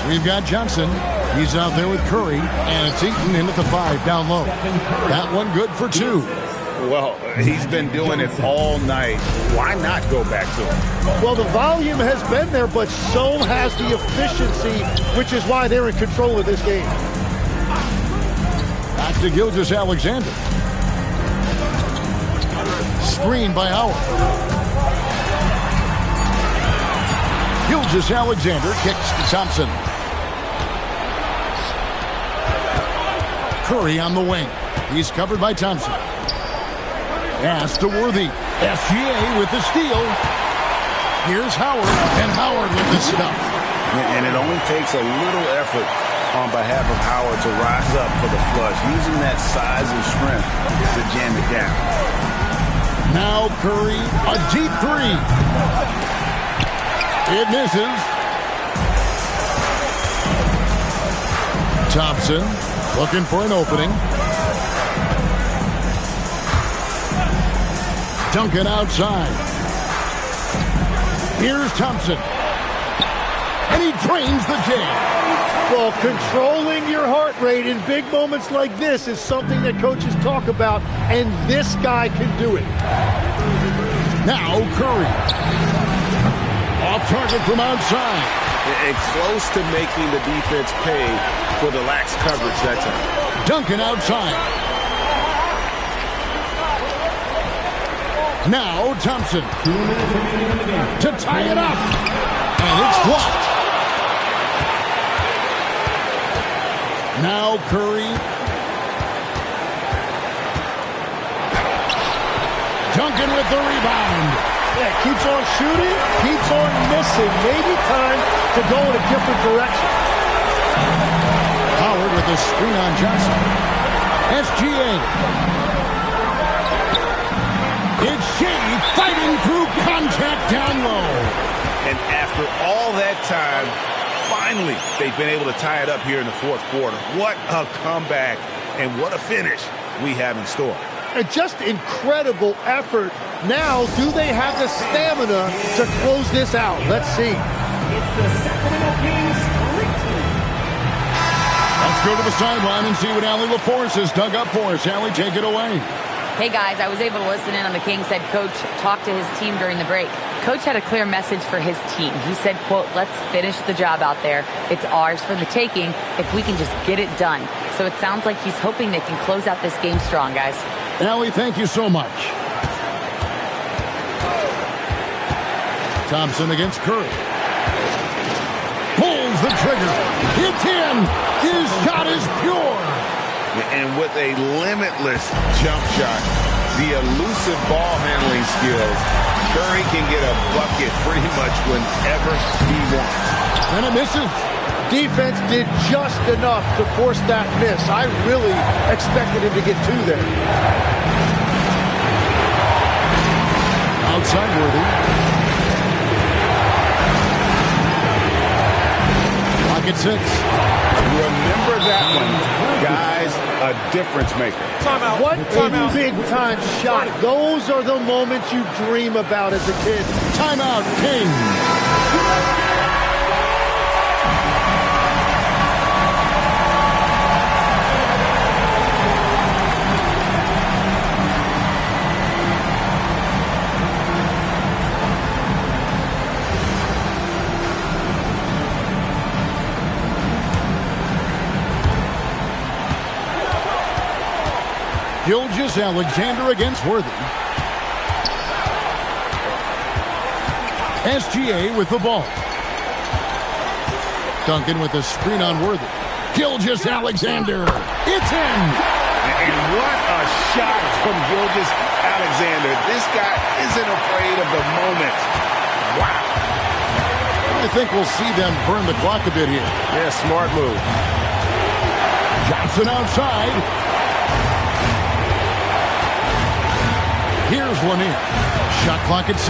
We've got Johnson. He's out there with Curry, and it's Eaton in at the 5 down low. That one good for 2. Well, he's been doing it all night. Why not go back to him? Well, the volume has been there, but so has the efficiency, which is why they're in control of this game. Back to Gilgeous-Alexander. Screen by Howard. Gilgeous-Alexander kicks to Thompson. Curry on the wing. He's covered by Thompson. Pass to Worthy. SGA with the steal. Here's Howard, and Howard with the stuff. And it only takes a little effort on behalf of Howard to rise up for the flush, using that size and strength to jam it down. Now Curry, a deep 3. It misses. Thompson looking for an opening. Duncan outside. Here's Thompson. And he drains the jam. Well, controlling your heart rate in big moments like this is something that coaches talk about, and this guy can do it. Now Curry. Off target from outside. And close to making the defense pay for the lax coverage that time. Duncan outside. Now Thompson to tie it up, and it's blocked. Now Curry. Duncan with the rebound. Yeah, keeps on shooting, keeps on missing. Maybe time to go in a different direction. Howard with a screen on Johnson. SGA. It's Shea fighting through contact down low. And after all that time, finally, they've been able to tie it up here in the fourth quarter. What a comeback and what a finish we have in store. And just incredible effort. Now, do they have the stamina to close this out? Let's see. It's the Sacramento Kings Elite Team. Let's go to the sideline and see what Allie LaForce has dug up for us. Allie, take it away. Hey guys, I was able to listen in on the Kings head coach talk to his team during the break. Coach had a clear message for his team. He said, quote, let's finish the job out there. It's ours for the taking if we can just get it done. So it sounds like he's hoping they can close out this game strong, guys. Allie, thank you so much. Thompson against Curry. Pulls the trigger. It's in. His shot is pure. And with a limitless jump shot, the elusive ball handling skills, Curry can get a bucket pretty much whenever he wants. And it misses. Defense did just enough to force that miss. I really expected him to get 2 there. Outside Worthy. Clock at 6. Remember that one, guys, a difference maker. Timeout. What Timeout. a big-time shot. Those are the moments you dream about as a kid. Timeout, Kings. Gilgeous-Alexander against Worthy. SGA with the ball. Duncan with a screen on Worthy. Gilgeous-Alexander. It's in. And what a shot from Gilgeous-Alexander. This guy isn't afraid of the moment. Wow. I think we'll see them burn the clock a bit here. Yeah, smart move. Johnson outside. Here's Lanier. Shot clock at 6.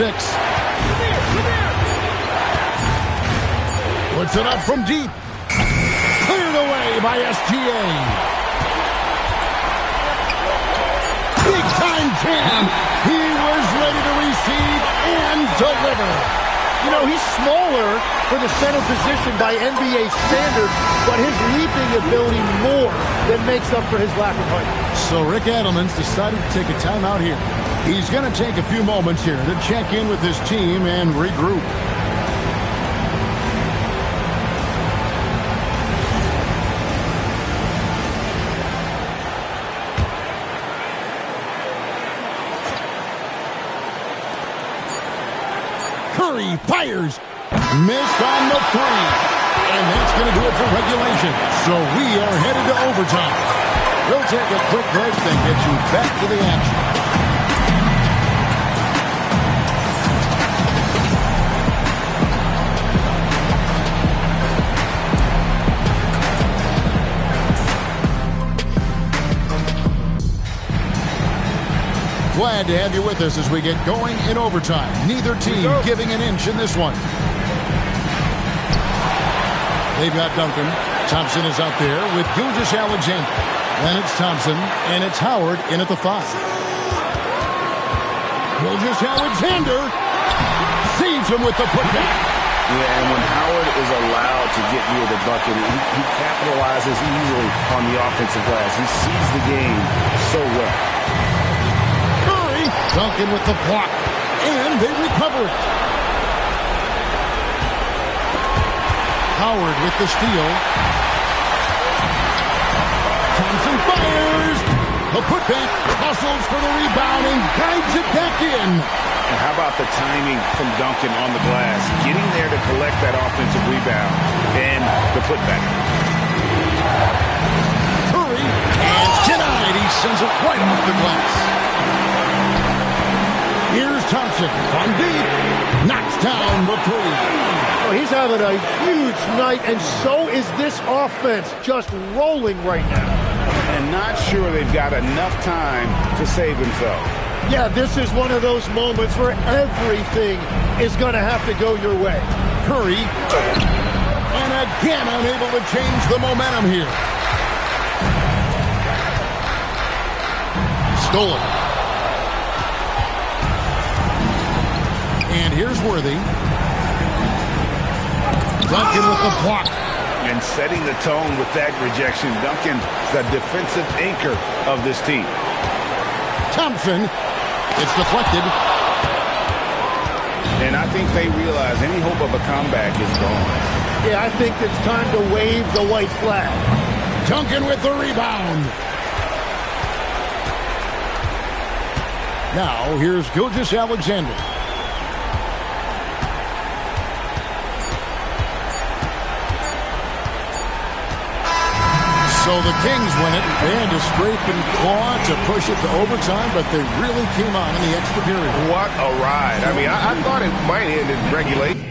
Puts it up from deep. Cleared away by SGA. Big time jam. He was ready to receive and deliver. You know, he's smaller for the center position by NBA standards, but his leaping ability more than makes up for his lack of height. So Rick Adelman's decided to take a timeout here. He's going to take a few moments here to check in with his team and regroup. Curry fires. Missed on the 3. And that's going to do it for regulation. So we are headed to overtime. We'll take a quick break, then get you back to the action. Glad to have you with us as we get going in overtime. Neither team giving an inch in this one. They've got Duncan. Thompson is out there with Gilgeous-Alexander. Then it's Thompson, and it's Howard in at the 5. Gilgeous-Alexander saves him with the putback. Yeah, and when Howard is allowed to get near the bucket, he capitalizes easily on the offensive glass. He sees the game so well. Duncan with the block, and they recover it. Howard with the steal. Thompson fires. The putback hustles for the rebound and guides it back in. And how about the timing from Duncan on the glass? Getting there to collect that offensive rebound and the putback. Curry, and denied. He sends it right off the glass. Here's Thompson from deep. Knocks down the 3. Oh, he's having a huge night, and so is this offense, just rolling right now. And not sure they've got enough time to save themselves. Yeah, this is one of those moments where everything is going to have to go your way. Curry, and again unable to change the momentum here. Stolen. And here's Worthy. Duncan with the block. And setting the tone with that rejection. Duncan, the defensive anchor of this team. Thompson. It's deflected. And I think they realize any hope of a comeback is gone. Yeah, I think it's time to wave the white flag. Duncan with the rebound. Now, here's Gilgeous-Alexander. So the Kings win it. They had to scrape and claw to push it to overtime, but they really came on in the extra period. What a ride. I mean, I thought it might end in regulation.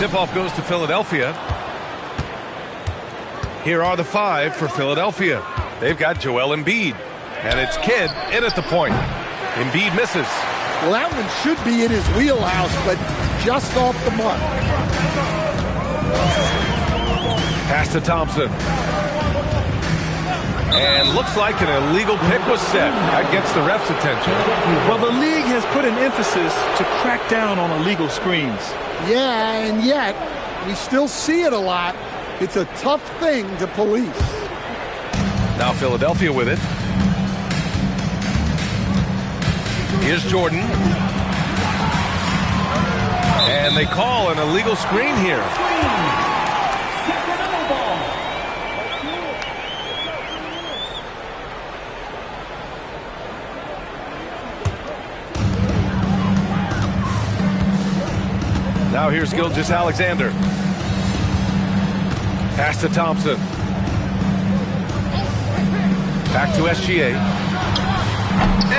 Tip-off goes to Philadelphia. Here are the 5 for Philadelphia. They've got Joel Embiid. And it's Kidd in at the point. Embiid misses. Well, that one should be in his wheelhouse, but just off the mark. Pass to Thompson. And looks like an illegal pick was set. That gets the ref's attention. Well, the league has put an emphasis to crack down on illegal screens. Yeah, and yet we still see it a lot. It's a tough thing to police. Now Philadelphia with it. Here's Jordan. And they call an illegal screen here. Now here's Gilgeous-Alexander. Pass to Thompson. Back to SGA.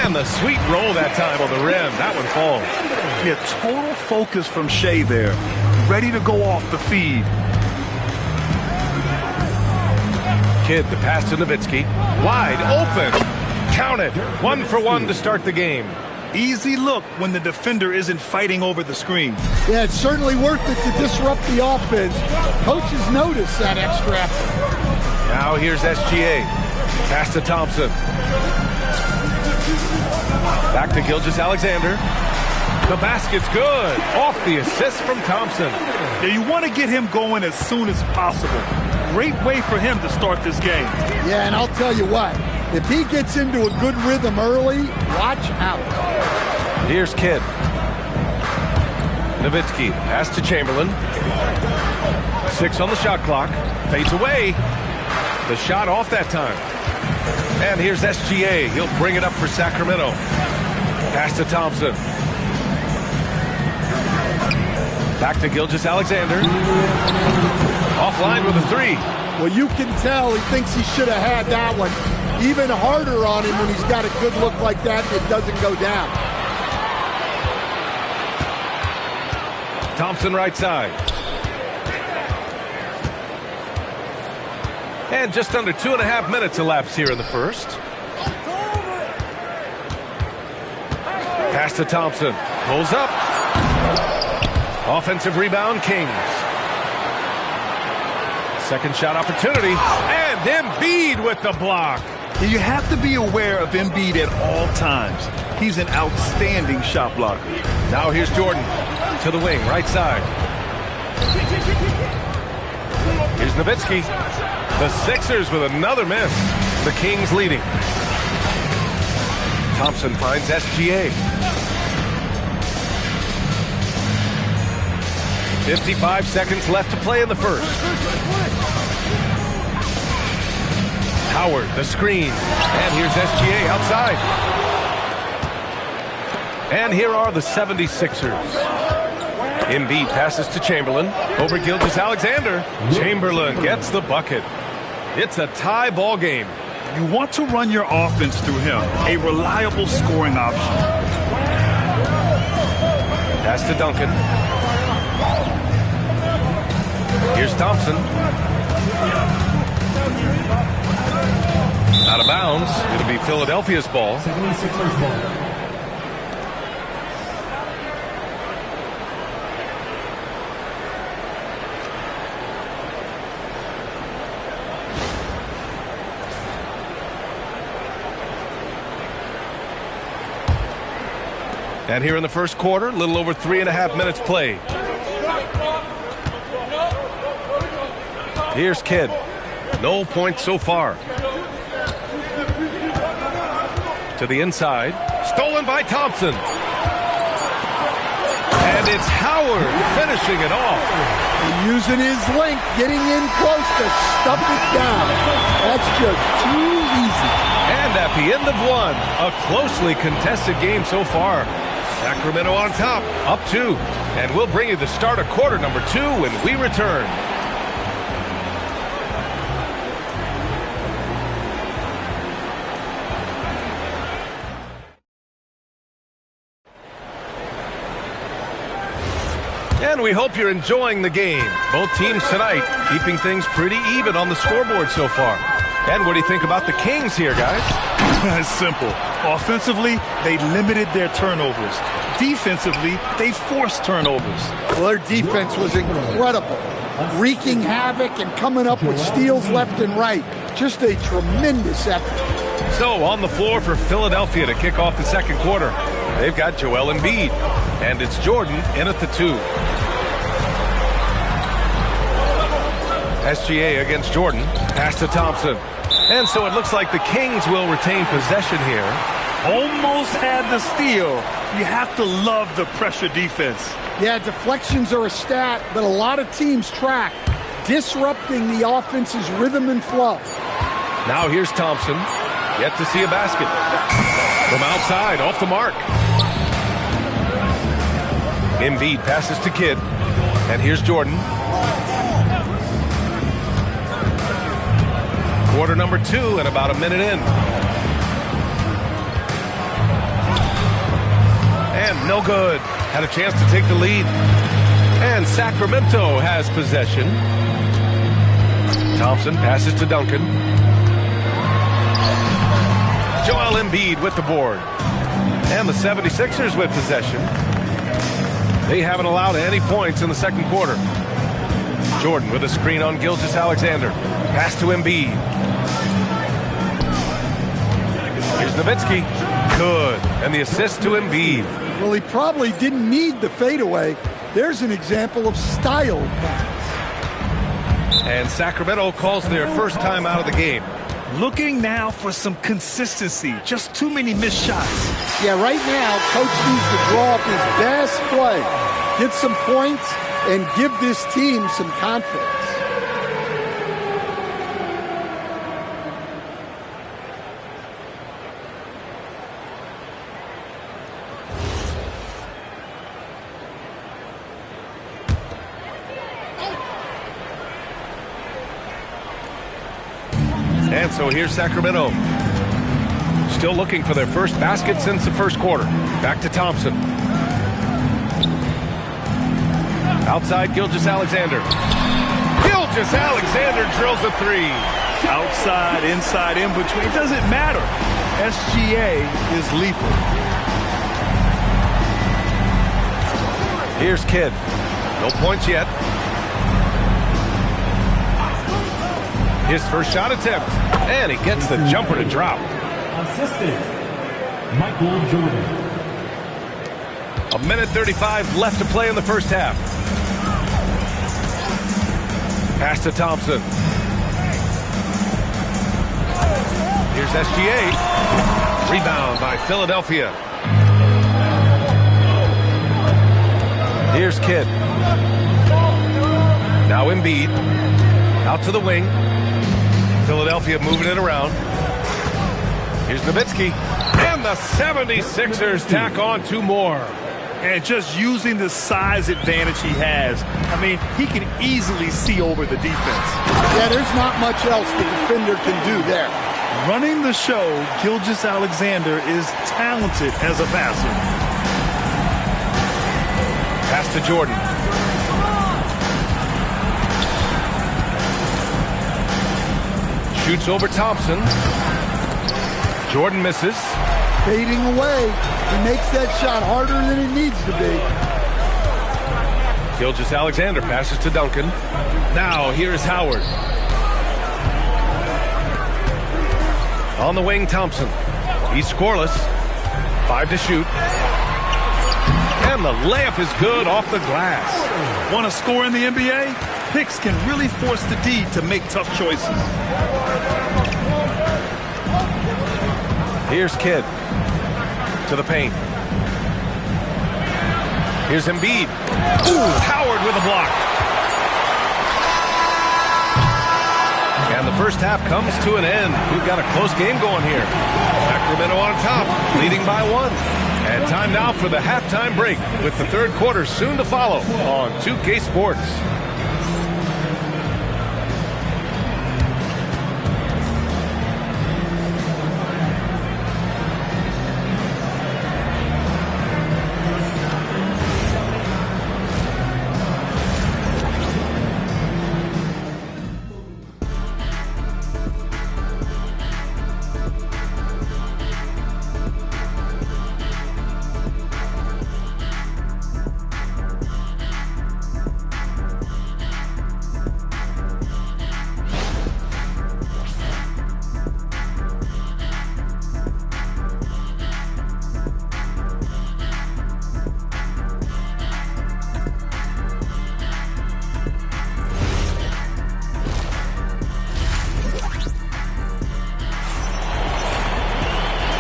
And the sweet roll that time on the rim. That one falls. Yeah, total focus from Shea there. Ready to go off the feed. Kidd, the pass to Nowitzki. Wide open. Counted. 1 for 1 to start the game. Easy look when the defender isn't fighting over the screen. Yeah, it's certainly worth it to disrupt the offense. Coaches notice that extra effort. Now here's SGA. Pass to Thompson. Back to Gilgeous-Alexander. The basket's good. Off the assist from Thompson. Yeah, you want to get him going as soon as possible. Great way for him to start this game. Yeah, and I'll tell you what. If he gets into a good rhythm early, watch out. Here's Kidd. Nowitzki, pass to Chamberlain. 6 on the shot clock. Fades away. The shot off that time. And here's SGA. He'll bring it up for Sacramento. Pass to Thompson. Back to Gilgeous-Alexander. Offline with a 3. Well, you can tell he thinks he should have had that one. Even harder on him when he's got a good look like that and it doesn't go down. Thompson right side. And just under 2.5 minutes elapsed here in the first. Pass to Thompson. Pulls up. Offensive rebound, Kings. Second shot opportunity. And Embiid with the block. You have to be aware of Embiid at all times. He's an outstanding shot blocker. Now here's Jordan to the wing, right side. Here's Nowitzki. The Sixers with another miss. The Kings leading. Thompson finds SGA. 55 seconds left to play in the first. Howard, the screen. And here's SGA outside. And here are the 76ers. Embiid passes to Chamberlain. Over Gilgeous-Alexander. Chamberlain gets the bucket. It's a tie ball game. You want to run your offense through him. A reliable scoring option. Pass to Duncan. Here's Thompson. Out of bounds. It'll be Philadelphia's ball. 76ers ball. And here in the first quarter, a little over 3.5 minutes played. Here's Kidd. No points so far. To the inside. Stolen by Thompson. And it's Howard finishing it off. And using his length, getting in close to stuff it down. That's just too easy. And at the end of one, a closely contested game so far. Sacramento on top, up 2. And we'll bring you the start of quarter number 2 when we return. And we hope you're enjoying the game. Both teams tonight keeping things pretty even on the scoreboard so far. And what do you think about the Kings here, guys? It's simple. Offensively, they limited their turnovers. Defensively, they forced turnovers. Well, their defense was incredible. Wreaking havoc and coming up with steals left and right. Just a tremendous effort. So on the floor for Philadelphia to kick off the second quarter, they've got Joel Embiid. And it's Jordan in at the 2. SGA against Jordan. Pass to Thompson. And so it looks like the Kings will retain possession here. Almost had the steal. You have to love the pressure defense. Yeah, deflections are a stat that a lot of teams track, disrupting the offense's rhythm and flow. Now here's Thompson. Yet to see a basket. From outside, off the mark. Embiid passes to Kidd. And here's Jordan. Quarter number 2 and about a minute in. And no good. Had a chance to take the lead. And Sacramento has possession. Thompson passes to Duncan. Joel Embiid with the board. And the 76ers with possession. They haven't allowed any points in the second quarter. Jordan with a screen on Gilgeous-Alexander. Pass to Embiid. Here's Nowitzki. Good. And the assist to Embiid. Well, he probably didn't need the fadeaway. There's an example of style pass. And Sacramento calls their first time out of the game. Looking now for some consistency. Just too many missed shots. Yeah, right now, Coach needs to draw up his best play, get some points, and give this team some confidence. And so here's Sacramento. Still looking for their first basket since the first quarter. Back to Thompson. Outside Gilgeous-Alexander. Gilgeous-Alexander drills a 3. Outside, inside, in between. It doesn't matter. SGA is lethal. Here's Kidd. No points yet. His first shot attempt. And he gets the jumper to drop. Assistant, Michael Jordan. A minute 35 left to play in the first half. Pass to Thompson. Here's SGA. Rebound by Philadelphia. Here's Kidd. Now Embiid. Out to the wing. Philadelphia moving it around. Here's Nowitzki. And the 76ers tack on 2 more. And just using the size advantage he has, I mean, he can easily see over the defense. Yeah, there's not much else the defender can do there. Running the show, Gilgeous-Alexander is talented as a passer. Pass to Jordan. Shoots over Thompson. Jordan misses. Fading away. He makes that shot harder than it needs to be. Gilgeous-Alexander passes to Duncan. Now here's Howard. On the wing, Thompson. He's scoreless. 5 to shoot. And the layup is good off the glass. Want to score in the NBA? Picks can really force the D to make tough choices. Here's Kidd. To the paint. Here's Embiid. Ooh, Howard with a block. And the first half comes to an end. We've got a close game going here. Sacramento on top, leading by 1. And time now for the halftime break with the third quarter soon to follow on 2K Sports.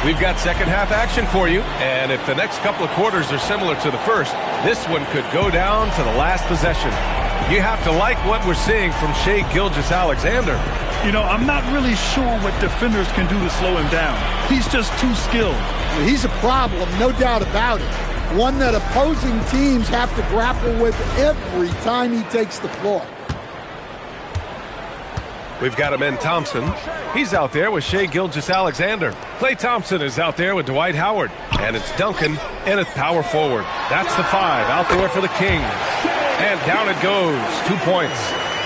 We've got second half action for you, and if the next couple of quarters are similar to the first, this one could go down to the last possession. You have to like what we're seeing from Shai Gilgeous-Alexander. You know, I'm not really sure what defenders can do to slow him down. He's just too skilled. He's a problem, no doubt about it. One that opposing teams have to grapple with every time he takes the floor. We've got Amen Thompson. He's out there with Shai Gilgeous-Alexander. Klay Thompson is out there with Dwight Howard. And it's Duncan and it's power forward. That's the 5 out there for the Kings. And down it goes. 2 points.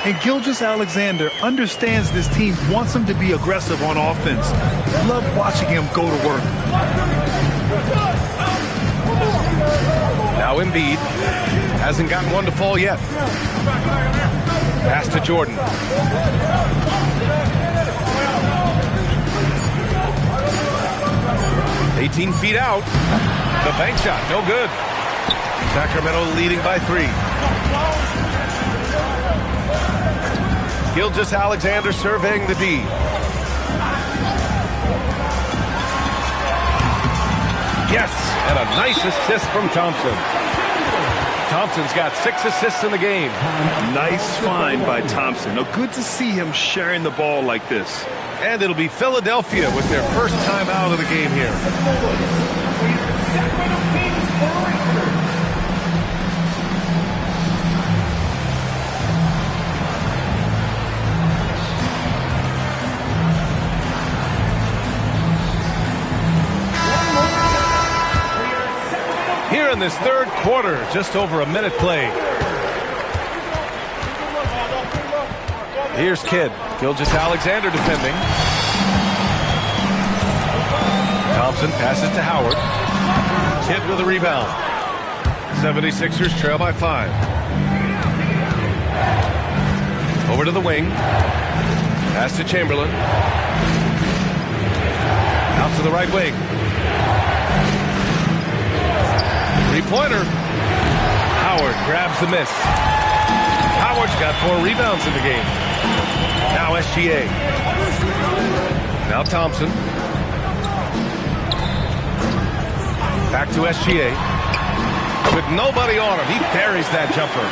And Gilgeous-Alexander understands this team wants him to be aggressive on offense. Love watching him go to work. Now Embiid hasn't gotten one to fall yet. Pass to Jordan. 18 feet out. The bank shot, no good. Sacramento leading by 3. Gilgeous-Alexander surveying the D. Yes, and a nice assist from Thompson. Thompson's got 6 assists in the game. Nice find by Thompson. Now, good to see him sharing the ball like this. And it'll be Philadelphia with their first time out of the game here. Here in this third quarter, just over a minute played. Here's Kidd. Gilgeous-Alexander defending. Thompson passes to Howard. Kidd with a rebound. 76ers trail by 5. Over to the wing. Pass to Chamberlain. Out to the right wing. Three-pointer. Howard grabs the miss. Howard's got 4 rebounds in the game. Now SGA. Now Thompson. Back to SGA. With nobody on him, he buries that jumper.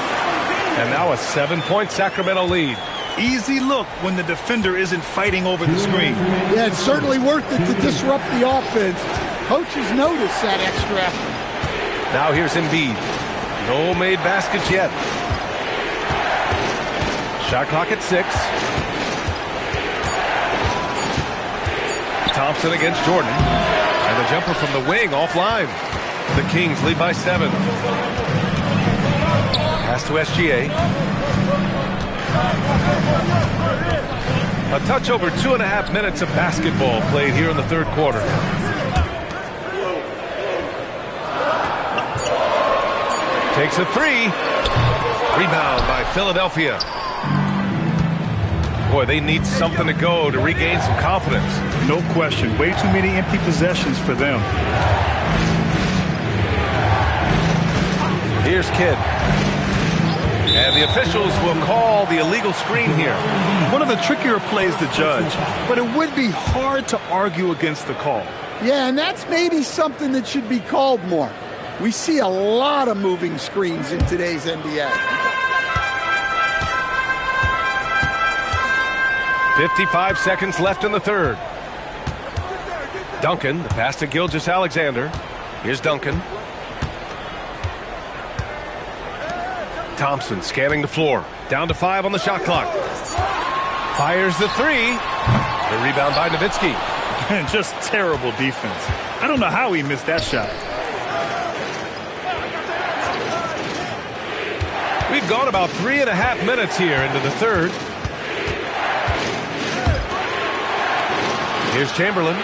And now a 7-point Sacramento lead. Easy look when the defender isn't fighting over the screen. Yeah, it's certainly worth it to disrupt the offense. Coaches notice that extra effort. Now here's Embiid. No made baskets yet. Shot clock at 6. Thompson against Jordan. And the jumper from the wing offline. The Kings lead by 7. Pass to SGA. A touch over 2.5 minutes of basketball played here in the third quarter. Takes a 3. Rebound by Philadelphia. Boy, they need something to go to regain some confidence. No question. Way too many empty possessions for them. Here's Kidd. And the officials will call the illegal screen here. One of the trickier plays to judge, but it would be hard to argue against the call. Yeah, and that's maybe something that should be called more. We see a lot of moving screens in today's NBA. 55 seconds left in the third. Duncan, the pass to Gilgeous-Alexander. Here's Duncan. Thompson scanning the floor. Down to 5 on the shot clock. Fires the 3. The rebound by Nowitzki. Just terrible defense. I don't know how he missed that shot. We've gone about 3.5 minutes here into the third. Here's Chamberlain.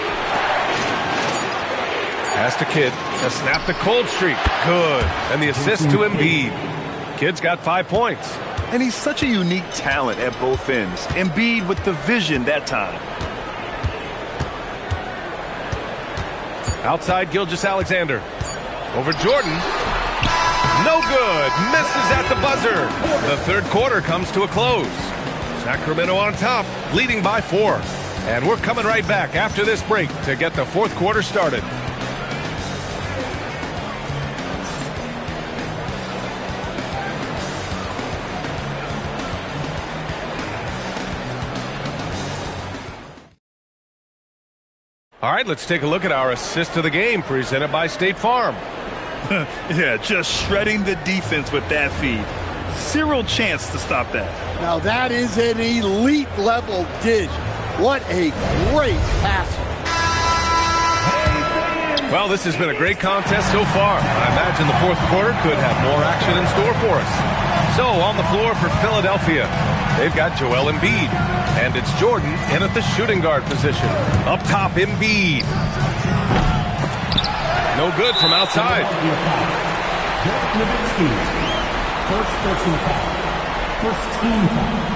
Pass to Kidd. A snap to cold streak. Good. And the assist to Embiid. Kidd's got 5 points. And he's such a unique talent at both ends. Embiid with the vision that time. Outside Gilgeous-Alexander. Over Jordan. No good. Misses at the buzzer. The third quarter comes to a close. Sacramento on top, leading by 4. And we're coming right back after this break to get the fourth quarter started. All right, let's take a look at our assist of the game presented by State Farm. Yeah, just shredding the defense with that feed. Zero chance to stop that. Now that is an elite level dish. What a great passer. Well, this has been a great contest so far. I imagine the fourth quarter could have more action in store for us. So on the floor for Philadelphia, they've got Joel Embiid. And it's Jordan in at the shooting guard position. Up top, Embiid. No good from outside. Dirk Nowitzki, first personal foul. First team foul.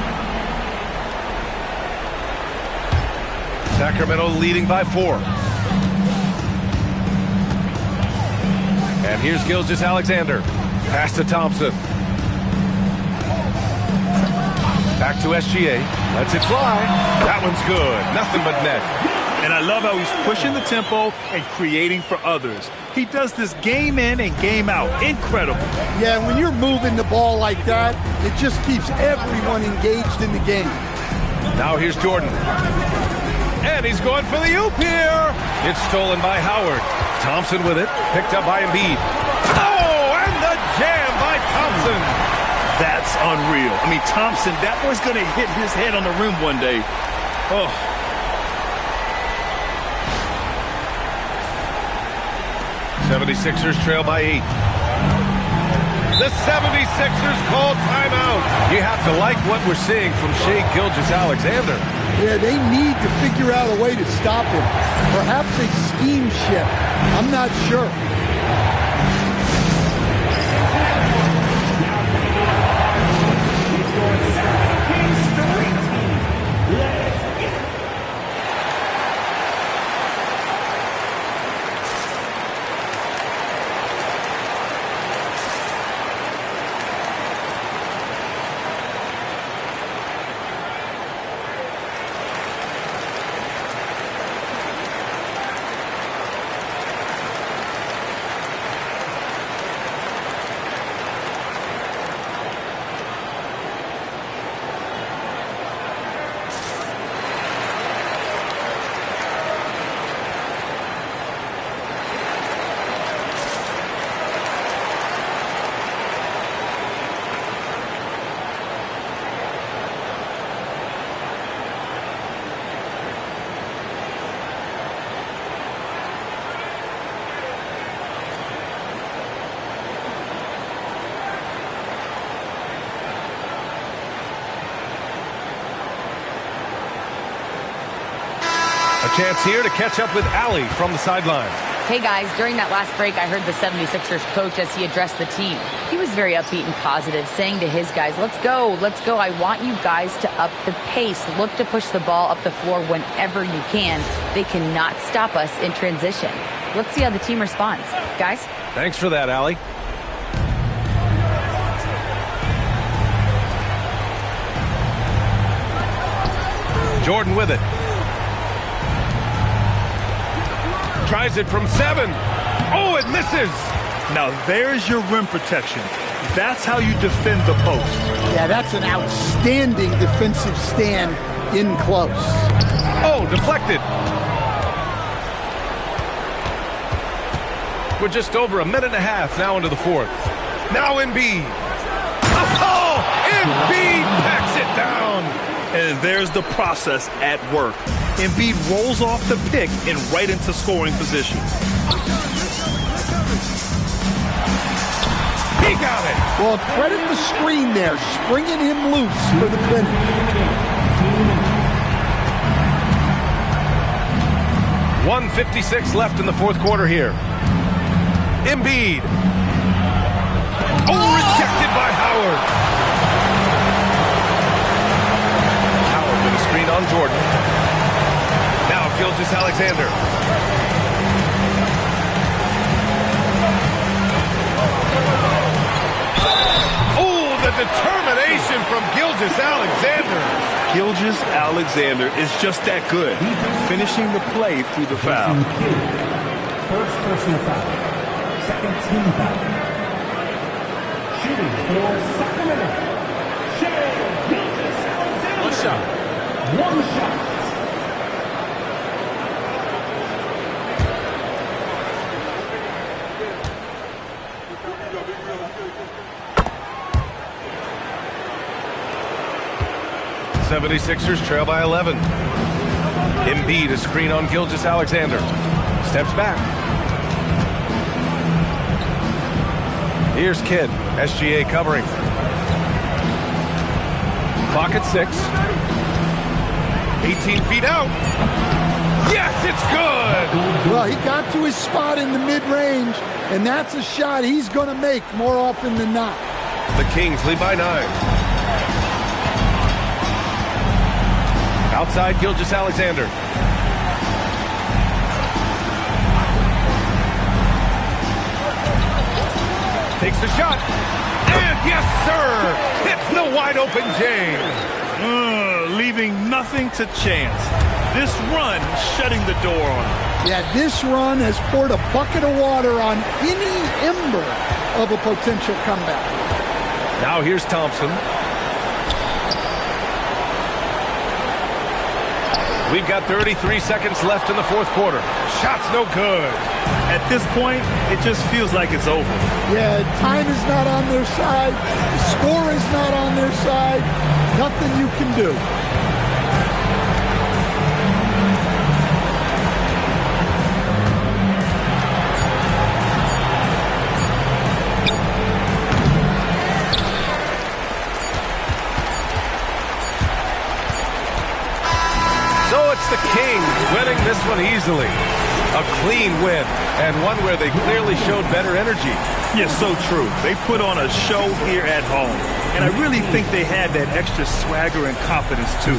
Sacramento leading by 4. And here's Gilgeous-Alexander. Pass to Thompson. Back to SGA. Lets it fly. That one's good. Nothing but net. And I love how he's pushing the tempo and creating for others. He does this game in and game out. Incredible. Yeah, when you're moving the ball like that, it just keeps everyone engaged in the game. Now here's Jordan. And he's going for the oop here. It's stolen by Howard. Thompson with it. Picked up by Embiid. Oh, and the jam by Thompson. That's unreal. I mean, Thompson, that boy's going to hit his head on the rim one day. Oh. '76ers trail by 8. The 76ers call timeout. You have to like what we're seeing from Shai Gilgeous-Alexander. Yeah, they need to figure out a way to stop him. Perhaps a scheme shift. I'm not sure. A chance here to catch up with Allie from the sideline. Hey guys, during that last break, I heard the 76ers coach as he addressed the team. He was very upbeat and positive, saying to his guys, let's go. I want you guys to up the pace. Look to push the ball up the floor whenever you can. They cannot stop us in transition. Let's see how the team responds. Guys? Thanks for that, Allie. Jordan with it. Tries it from 7. Oh, it misses. Now there's your rim protection. That's how you defend the post. Yeah, that's an outstanding defensive stand in close. Oh, deflected. We're just over a minute and a half now into the fourth. Now Embiid. Oh, Embiid packs it down. And there's the process at work. Embiid rolls off the pick and right into scoring position. He got it. Well, credit the screen there, springing him loose for the finish. 1:56 left in the fourth quarter here. Embiid. Oh, rejected by Howard. Howard with a screen on Jordan. Now Gilgeous-Alexander. Oh, the determination from Gilgeous-Alexander. Gilgeous-Alexander is just that good, finishing the play through the foul. First personal foul. Second team foul. Shooting for Sacramento. Shai Gilgeous-Alexander. One shot. One shot. The 76ers trail by 11. Embiid a screen on Gilgeous-Alexander. Steps back. Here's Kidd. SGA covering. Clock at 6. 18 feet out. Yes, it's good! Well, he got to his spot in the mid-range, and that's a shot he's going to make more often than not. The Kings lead by 9. Outside Gilgeous-Alexander. Takes the shot. And yes, sir! Hits the wide open James. Leaving nothing to chance. This run shutting the door on him. Yeah, this run has poured a bucket of water on any ember of a potential comeback. Now here's Thompson. We've got 33 seconds left in the fourth quarter. Shot's no good. At this point, it just feels like it's over. Yeah, time is not on their side. The score is not on their side. Nothing you can do. So it's the Kings winning this one easily. A clean win, and one where they clearly showed better energy. Yeah, so true. They put on a show here at home. And I really think they had that extra swagger and confidence, too.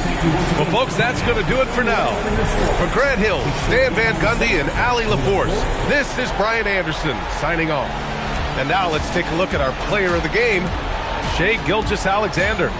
Well, folks, that's going to do it for now. For Grant Hill, Stan Van Gundy, and Allie LaForce, this is Brian Anderson signing off. And now let's take a look at our player of the game, Shai Gilgeous-Alexander.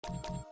You